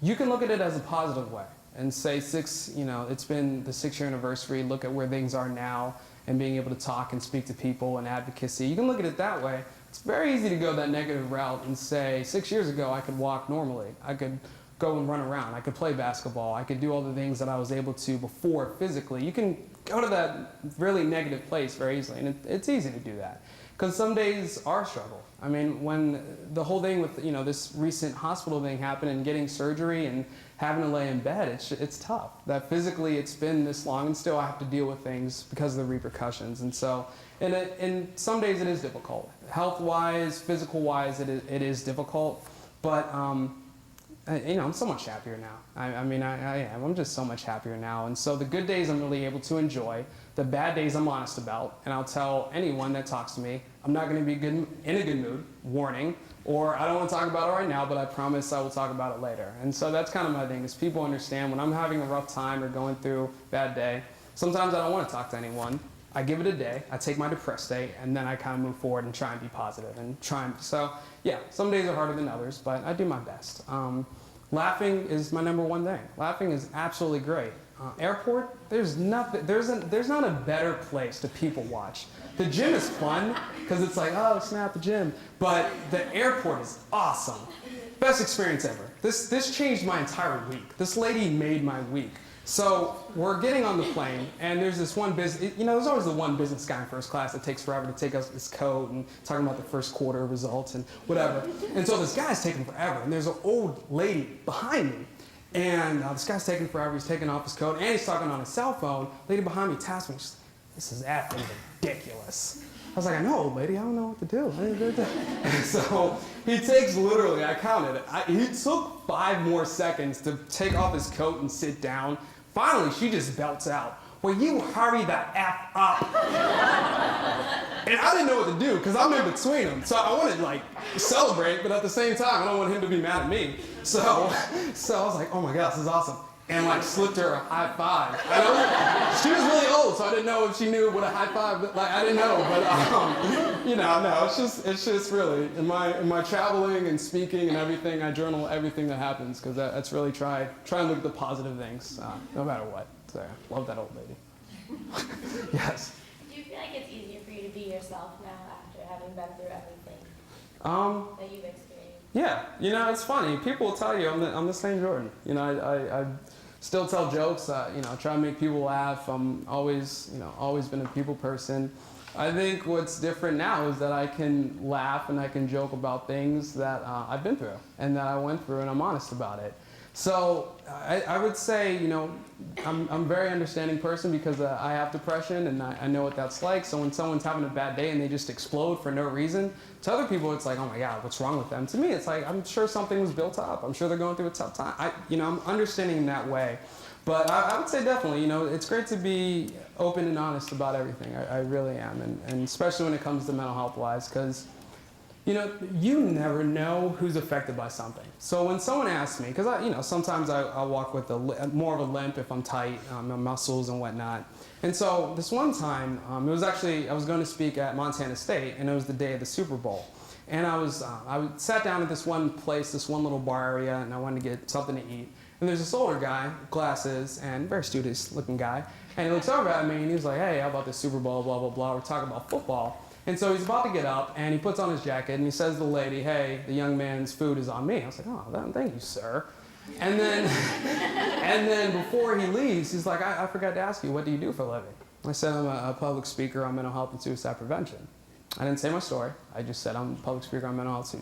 You can look at it as a positive way and say it's been the 6-year anniversary, look at where things are now and being able to talk and speak to people and advocacy. You can look at it that way. It's very easy to go that negative route and say, 6 years ago I could walk normally. I could go and run around. I could play basketball. I could do all the things that I was able to before physically. You can go to that really negative place very easily, and it's easy to do that. Because some days are a struggle. When the whole thing with this recent hospital thing happened and getting surgery and having to lay in bed, it's tough. That physically it's been this long and still I have to deal with things because of the repercussions. And so, and some days it is difficult. Health-wise, physical-wise, it is difficult. But I'm so much happier now. I am. I'm just so much happier now. And so the good days I'm really able to enjoy. The bad days I'm honest about, and I'll tell anyone that talks to me, I'm not going to be in a good mood, warning, or I don't want to talk about it right now, but I promise I will talk about it later. And so that's kind of my thing, is people understand when I'm having a rough time or going through a bad day, sometimes I don't want to talk to anyone. I give it a day, I take my depressed day, and then I kind of move forward and try and be positive and so yeah, some days are harder than others, but I do my best. Laughing is my #1 thing. Laughing is absolutely great. Airport, there's not a better place to people watch. The gym is fun, because it's like, oh snap, the gym. But the airport is awesome. Best experience ever. This changed my entire week. This lady made my week. So we're getting on the plane, and there's this one business, there's always the one business guy in first class that takes forever to take us his coat and talking about the first quarter results and whatever. And so this guy's taking forever, and there's an old lady behind me. And this guy's taking forever, he's taking off his coat, and he's talking on his cell phone. Lady behind me taps me, she's like, this is effing ridiculous. I was like, I know, old lady, I don't know what to do. And so he takes literally, I counted, he took 5 more seconds to take off his coat and sit down. Finally, she just belts out, will you hurry the F up? And I didn't know what to do, because I'm in between them. So I wanted to celebrate, but at the same time, I don't want him to be mad at me. So I was like, oh my gosh, this is awesome. And slipped her a high five. She was really old, so I didn't know if she knew what a high five, I didn't know. But no, it's just really, in my traveling and speaking and everything, I journal everything that happens, because that's really try and look at the positive things, no matter what. So love that old lady. Yes. Do you feel like it's easier for you to be yourself now after having been through everything that you've experienced? Yeah, it's funny. People will tell you I'm the same Jordan. I still tell jokes. Try to make people laugh. I'm always been a people person. I think what's different now is that I can laugh and I can joke about things that I've been through and that I went through, and I'm honest about it. So I would say, I'm a very understanding person, because I have depression and I know what that's like. So when someone's having a bad day and they just explode for no reason, to other people it's like, oh my God, what's wrong with them? To me, it's like, I'm sure something was built up. I'm sure they're going through a tough time. I'm understanding in that way. But I would say definitely, it's great to be open and honest about everything. I really am, and especially when it comes to mental health wise, because You know, you never know who's affected by something. So when someone asks me, because sometimes I walk with more of a limp if I'm tight, my muscles and whatnot. And so this one time, it was actually, I was going to speak at Montana State, and it was the day of the Super Bowl. And I sat down at this one place, this one little bar area, and I wanted to get something to eat. And there's this older guy, glasses, and very studious looking guy, and he looks over at me and he's like, hey, how about the Super Bowl, blah, blah, blah, we're talking about football. And so he's about to get up, and he puts on his jacket, and he says to the lady, hey, the young man's food is on me. I was like, oh, thank you, sir. And then before he leaves, he's like, I forgot to ask you, what do you do for a living? I said, I'm a public speaker on mental health and suicide prevention. I didn't say my story. I just said I'm a public speaker on mental health.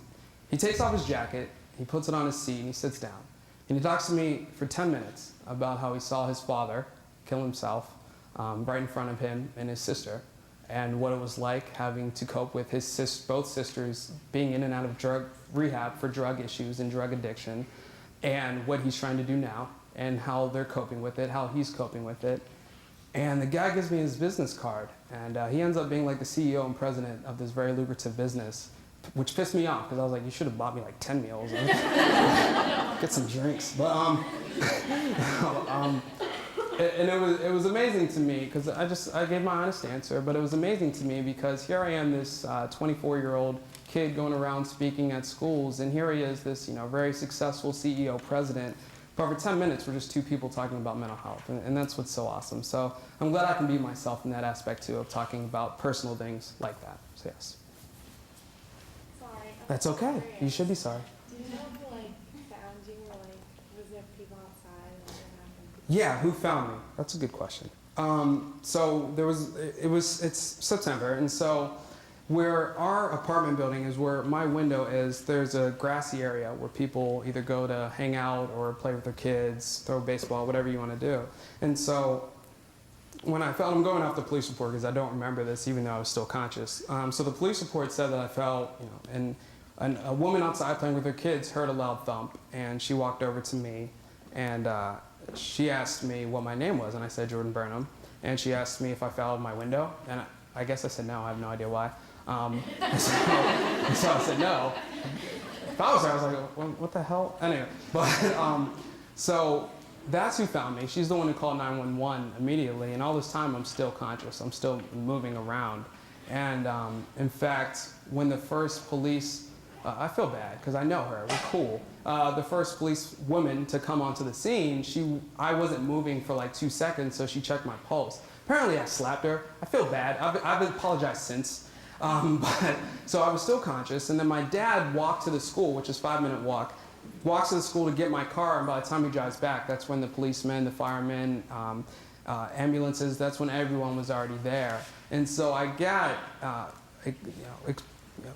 He takes off his jacket, he puts it on his seat, and he sits down. And he talks to me for 10 minutes about how he saw his father kill himself right in front of him and his sister, and what it was like having to cope with both sisters being in and out of drug rehab for drug issues and drug addiction, and what he's trying to do now, and how they're coping with it, how he's coping with it. And the guy gives me his business card, and he ends up being like the CEO and president of this very lucrative business, which pissed me off, because I was like, you should have bought me like 10 meals and get some drinks. But and it was amazing to me, because I gave my honest answer, but it was amazing to me because here I am, this 24-year-old kid going around speaking at schools, and here he is, this very successful CEO president. But for 10 minutes, we're just two people talking about mental health, and that's what's so awesome. So I'm glad I can be myself in that aspect too, of talking about personal things like that. So yes. Sorry. That's okay. You should be sorry. Do you know who found you, or was there people outside, or what happened? Yeah, who found me? That's a good question. So it's September, and so where our apartment building is, where my window is, there's a grassy area where people either go to hang out or play with their kids, throw baseball, whatever you want to do. And so when I felt, I'm going off the police report because I don't remember this even though I was still conscious. So the police report said that I felt, and a woman outside playing with her kids heard a loud thump, and she walked over to me, and she asked me what my name was, and I said Jordan Burnham, and she asked me if I fell out of my window, and I guess I said no. I have no idea why. So I said no. If I was there, I was like, well, what the hell? Anyway, but so that's who found me. She's the one who called 911 immediately, and all this time I'm still conscious. I'm still moving around. And in fact, when the first police, I feel bad because I know her, we're cool. The first police woman to come onto the scene, I wasn't moving for like 2 seconds, so she checked my pulse. Apparently I slapped her. I feel bad. I've apologized since. So I was still conscious, and then my dad walked to the school, which is a 5-minute walk, walks to the school to get my car, and by the time he drives back, that's when the policemen, the firemen, ambulances, that's when everyone was already there. And so I got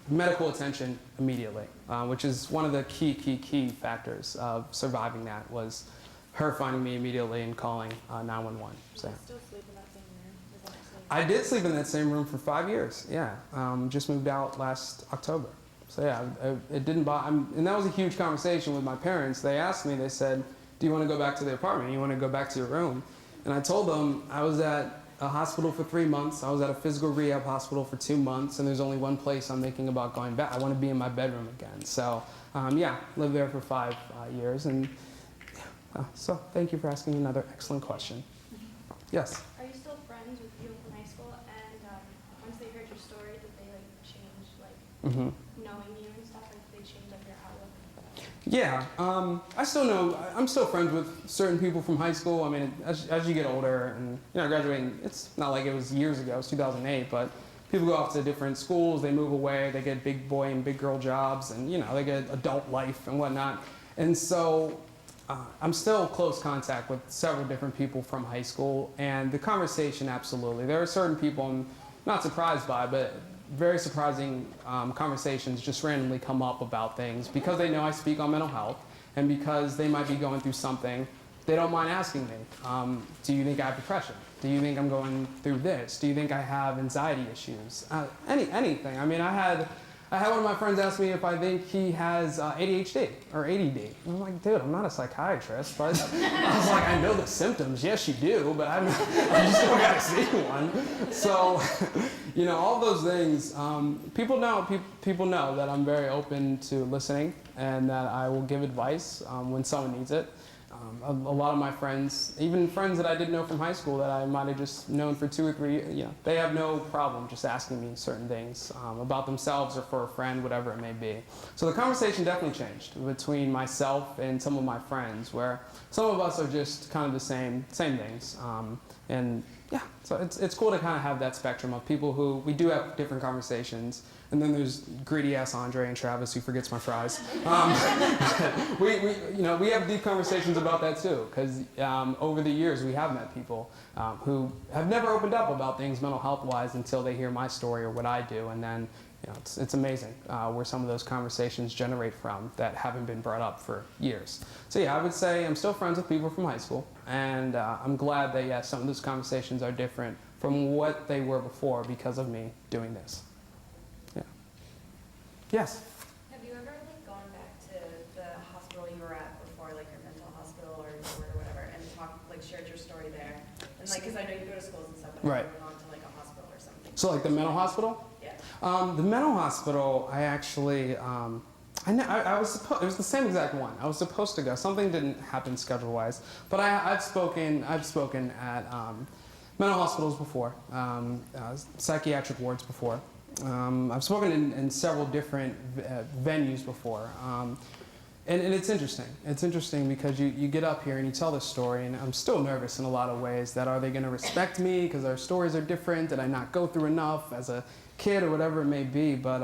medical attention immediately, which is one of the key factors of surviving that, was her finding me immediately and calling 911. So. Still sleep in that same room? Is that what I did sleep in that same room for 5 years, yeah. Just moved out last October. So yeah, it didn't bother, and that was a huge conversation with my parents. They asked me, they said, do you want to go back to the apartment? You want to go back to your room? And I told them I was at a hospital for 3 months. I was at a physical rehab hospital for 2 months, and there's only one place I'm thinking about going back. I want to be in my bedroom again. So yeah, lived there for 5 years, and so thank you for asking another excellent question. Yes? Are you still friends with people from high school? And once they heard your story, did they change knowing you and stuff? Like did they change your outlook? Yeah, I'm still friends with certain people from high school. I mean, as you get older and graduating, it's not like it was years ago. It was 2008, but people go off to different schools. They move away. They get big boy and big girl jobs, and they get adult life and whatnot. And so I'm still close contact with several different people from high school, and the conversation, absolutely. There are certain people I'm not surprised by, but very surprising conversations just randomly come up about things because they know I speak on mental health, and because they might be going through something. They don't mind asking me, do you think I have depression? Do you think I'm going through this? Do you think I have anxiety issues? Anything. I mean, I had one of my friends ask me if I think he has ADHD or ADD. And I'm like, dude, I'm not a psychiatrist, but I was like, I know the symptoms. Yes, you do, but I just don't got to see one. So you know, all those things. People know that I'm very open to listening and that I will give advice when someone needs it. A lot of my friends, even friends that I didn't know from high school that I might have just known for 2 or 3, they have no problem just asking me certain things about themselves or for a friend, whatever it may be. So the conversation definitely changed between myself and some of my friends, where some of us are just kind of the same things. And yeah, so it's cool to kind of have that spectrum of people who we do have different conversations. And then there's greedy ass Andre and Travis who forgets my fries. We have deep conversations about that too, because over the years we have met people who have never opened up about things mental health wise until they hear my story or what I do, and then it's amazing where some of those conversations generate from that haven't been brought up for years. So yeah, I would say I'm still friends with people from high school, and I'm glad that some of those conversations are different from what they were before because of me doing this. Yes? Have you ever gone back to the hospital you were at before, like your mental hospital or your ward or whatever, and shared your story there? And because I know you go to schools and stuff, but Right. have you gone to a hospital or something? So like the mental hospital? Yeah. The mental hospital, I actually, it was the same exact one. I was supposed to go. Something didn't happen schedule-wise, but I've spoken at mental hospitals before, psychiatric wards before. I've spoken in several different venues before, and it's interesting. It's interesting because you get up here and you tell this story, and I'm still nervous in a lot of ways that are they going to respect me because our stories are different? Did I not go through enough as a kid or whatever it may be? But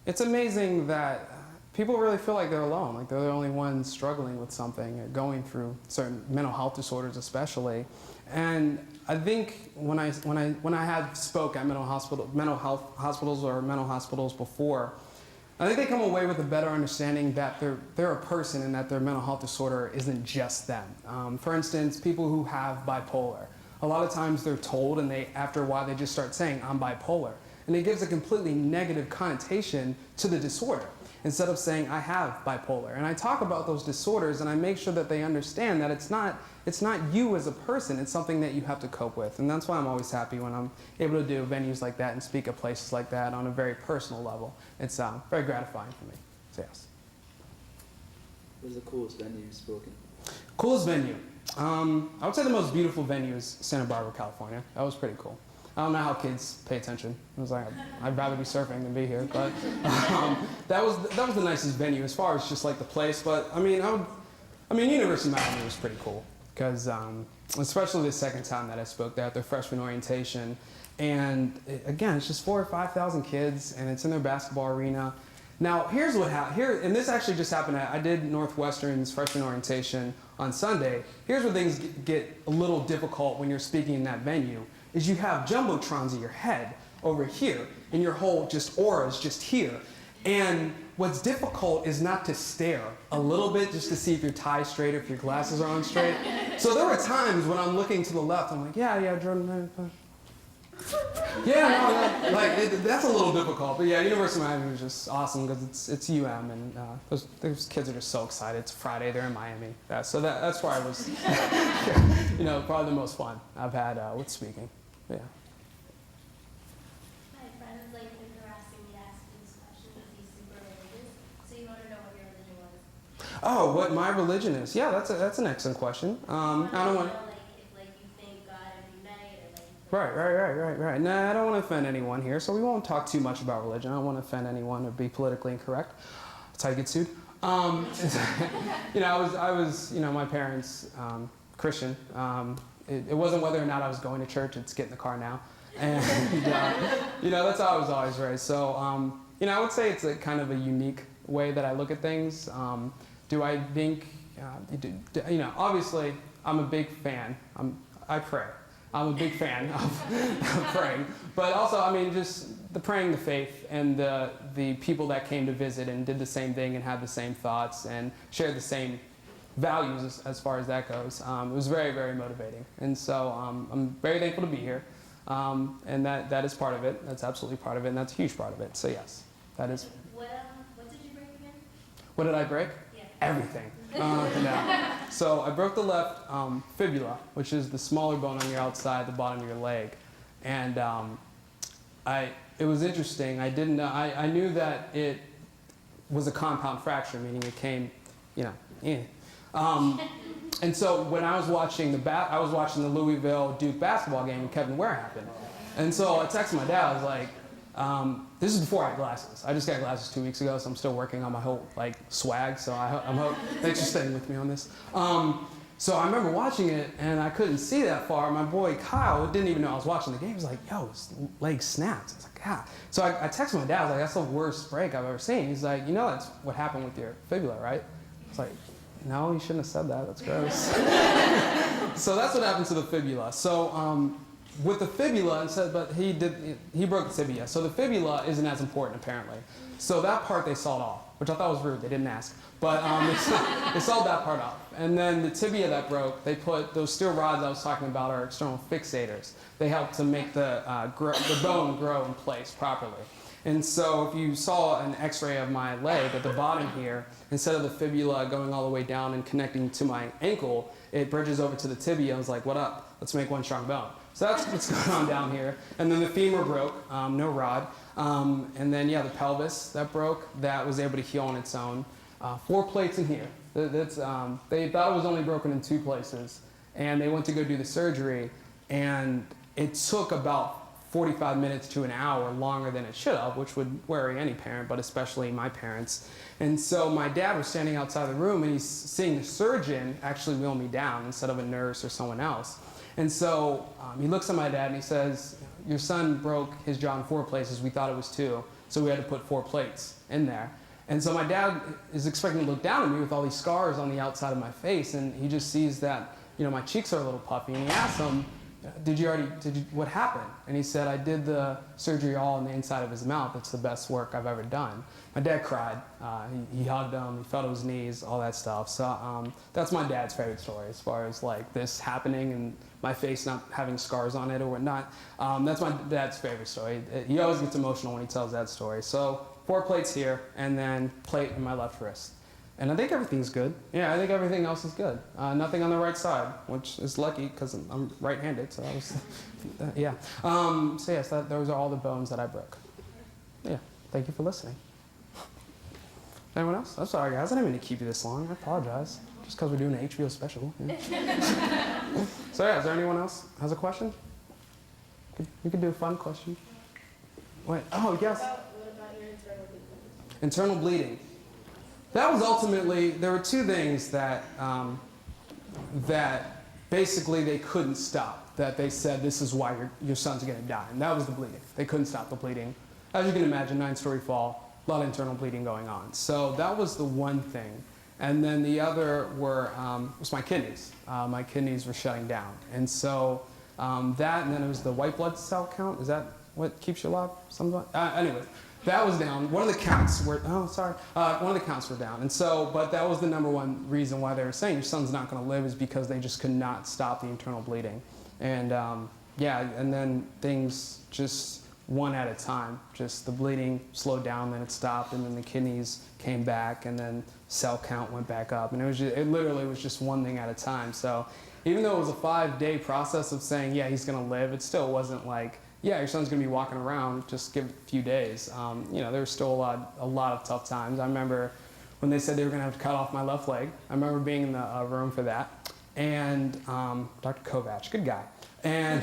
it's amazing that people really feel like they're alone, like they're the only ones struggling with something or going through certain mental health disorders especially. And I think when I had spoke at mental health hospitals or mental hospitals before, I think they come away with a better understanding that they're a person and that their mental health disorder isn't just them. For instance, people who have bipolar, a lot of times they're told, and after a while they just start saying, I'm bipolar. And it gives a completely negative connotation to the disorder, instead of saying, I have bipolar. And I talk about those disorders, and I make sure that they understand that it's not you as a person, it's something that you have to cope with. And that's why I'm always happy when I'm able to do venues like that and speak at places like that on a very personal level. It's very gratifying for me, so yes. What is the coolest venue you've spoken? Coolest venue? I would say the most beautiful venue is Santa Barbara, California. That was pretty cool. I don't know how kids pay attention. I was like, I'd rather be surfing than be here. But that was the nicest venue as far as just like the place. But I mean, University of Miami was pretty cool because especially the second time that I spoke there at their freshman orientation, and again, it's just 4,000 or 5,000 kids, and it's in their basketball arena. Now, here's what happened. And this actually just happened. I did Northwestern's freshman orientation on Sunday. Here's where things get a little difficult when you're speaking in that venue. Is you have jumbotrons in your head over here, and your whole aura is just here. And what's difficult is not to stare a little bit just to see if your tie's straight or if your glasses are on straight. So there were times when I'm looking to the left, I'm like, yeah, Jordan. That's a little difficult. But yeah, University of Miami was just awesome because it's UM, and those kids are just so excited. It's Friday, they're in Miami. So that's why I was, probably the most fun I've had with speaking. Yeah. My friend is harassing me asking these questions. He's super religious, so you want to know what your religion was. Oh, what my religion is? Yeah, that's an excellent question. I don't want. If you think God and unite, or Right. Nah, I don't want to offend anyone here, so we won't talk too much about religion. I don't want to offend anyone or be politically incorrect. That's how you get sued. I was, my parents, Christian. It wasn't whether or not I was going to church. It's get in the car now, and that's how I was always raised. So, I would say it's a kind of a unique way that I look at things. Do I think, obviously, I'm a big fan. I pray. I'm a big fan of praying, but also, just the praying the faith and the people that came to visit and did the same thing and had the same thoughts and shared the same values as far as that goes. It was very, very motivating, and so I'm very thankful to be here, and that is part of it. That's absolutely part of it, and that's a huge part of it. So yes, that is. What did you break again? What did I break? Yeah. Everything. No. So I broke the left fibula, which is the smaller bone on your outside, the bottom of your leg, and it was interesting. I didn't know, I knew that it was a compound fracture, meaning it came, and so when I was watching the Louisville Duke basketball game and Kevin Ware happened. And so I texted my dad, I was like, this is before I had glasses. I just got glasses 2 weeks ago, so I'm still working on my whole swag, so thanks for staying with me on this. So I remember watching it, and I couldn't see that far. My boy Kyle didn't even know I was watching the game. He was like, yo, his leg snapped. I was like, yeah. So I texted my dad, I was like, that's the worst break I've ever seen. He's like, that's what happened with your fibula, right? I was like, no, you shouldn't have said that. That's gross. So that's what happened to the fibula. So with the fibula, but he broke the tibia. So the fibula isn't as important, apparently. So that part they sawed off, which I thought was rude. They didn't ask. But they sawed that part off. And then the tibia that broke, they put those steel rods I was talking about are external fixators. They help to make the bone grow in place properly. And so if you saw an x-ray of my leg at the bottom here, instead of the fibula going all the way down and connecting to my ankle, it bridges over to the tibia. I was like, what up? Let's make one strong bone. So that's what's going on down here. And then the femur broke, no rod. And then, the pelvis that broke, that was able to heal on its own. 4 plates in here. They thought it was only broken in 2 places. And they went to go do the surgery, and it took about 45 minutes to an hour longer than it should have, which would worry any parent, but especially my parents. And so my dad was standing outside the room, and he's seeing the surgeon actually wheel me down instead of a nurse or someone else. And so he looks at my dad and he says, your son broke his jaw in 4 places. We thought it was 2, so we had to put 4 plates in there. And so my dad is expecting to look down at me with all these scars on the outside of my face, and he just sees that, my cheeks are a little puffy, and he asks him, what happened? And he said, I did the surgery all on the inside of his mouth. It's the best work I've ever done. My dad cried. He hugged him. He fell to his knees, all that stuff. So that's my dad's favorite story as far as this happening and my face not having scars on it or whatnot. That's my dad's favorite story. He always gets emotional when he tells that story. So 4 plates here and then plate in my left wrist. And I think everything's good. Yeah, I think everything else is good. Nothing on the right side, which is lucky because I'm right-handed, so I was, yeah. So yes, those are all the bones that I broke. Yeah, thank you for listening. Anyone else? I'm sorry, guys. I didn't mean to keep you this long. I apologize. Just because we're doing an HBO special. Yeah. So yeah, is there anyone else has a question? We could do a fun question. Wait, oh, yes. What about your internal bleeding? Internal bleeding. That was ultimately, there were 2 things that basically they couldn't stop. That they said, this is why your son's going to die. And that was the bleeding. They couldn't stop the bleeding. As you can imagine, 9-story fall, a lot of internal bleeding going on. So that was the one thing. And then the other was my kidneys. My kidneys were shutting down. And so that, and then it was the white blood cell count. Is that what keeps you alive? Anyway. That was down. One of the counts were, one of the counts were down. And so, but that was the #1 reason why they were saying your son's not going to live is because they just could not stop the internal bleeding. And and then things just one at a time. Just the bleeding slowed down, then it stopped, and then the kidneys came back, and then cell count went back up. And it literally was just one thing at a time. So even though it was a 5-day process of saying, yeah, he's going to live, it still wasn't like, yeah, your son's going to be walking around, just give it a few days. There was still a lot of tough times. I remember when they said they were going to have to cut off my left leg. I remember being in the room for that. And Dr. Kovac, good guy. And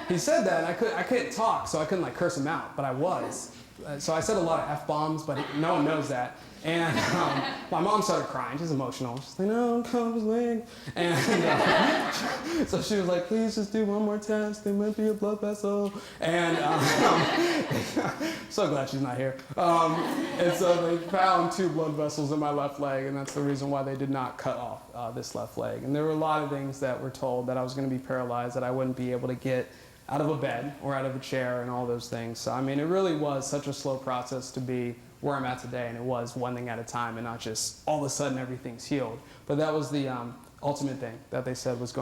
he said that, and I couldn't talk, so I couldn't curse him out, but I was. So I said a lot of F-bombs, but no one knows that. And my mom started crying. She's emotional. She's like, no, cut off his leg. And so she was like, please just do one more test. There might be a blood vessel. And so glad she's not here. And so they found 2 blood vessels in my left leg, and that's the reason why they did not cut off this left leg. And there were a lot of things that were told that I was going to be paralyzed, that I wouldn't be able to get out of a bed or out of a chair and all those things. So, I mean, it really was such a slow process to be where I'm at today, and it was one thing at a time and not just all of a sudden everything's healed. But that was the ultimate thing that they said was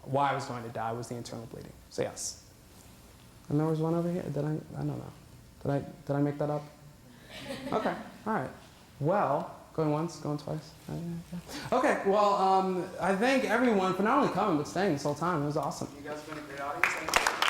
why I was going to die was the internal bleeding. So yes. And there was one over here. I don't know. Did I make that up? Okay, all right. Well, going once, going twice. Okay, well, I thank everyone for not only coming but staying this whole time. It was awesome. You guys have been a great audience.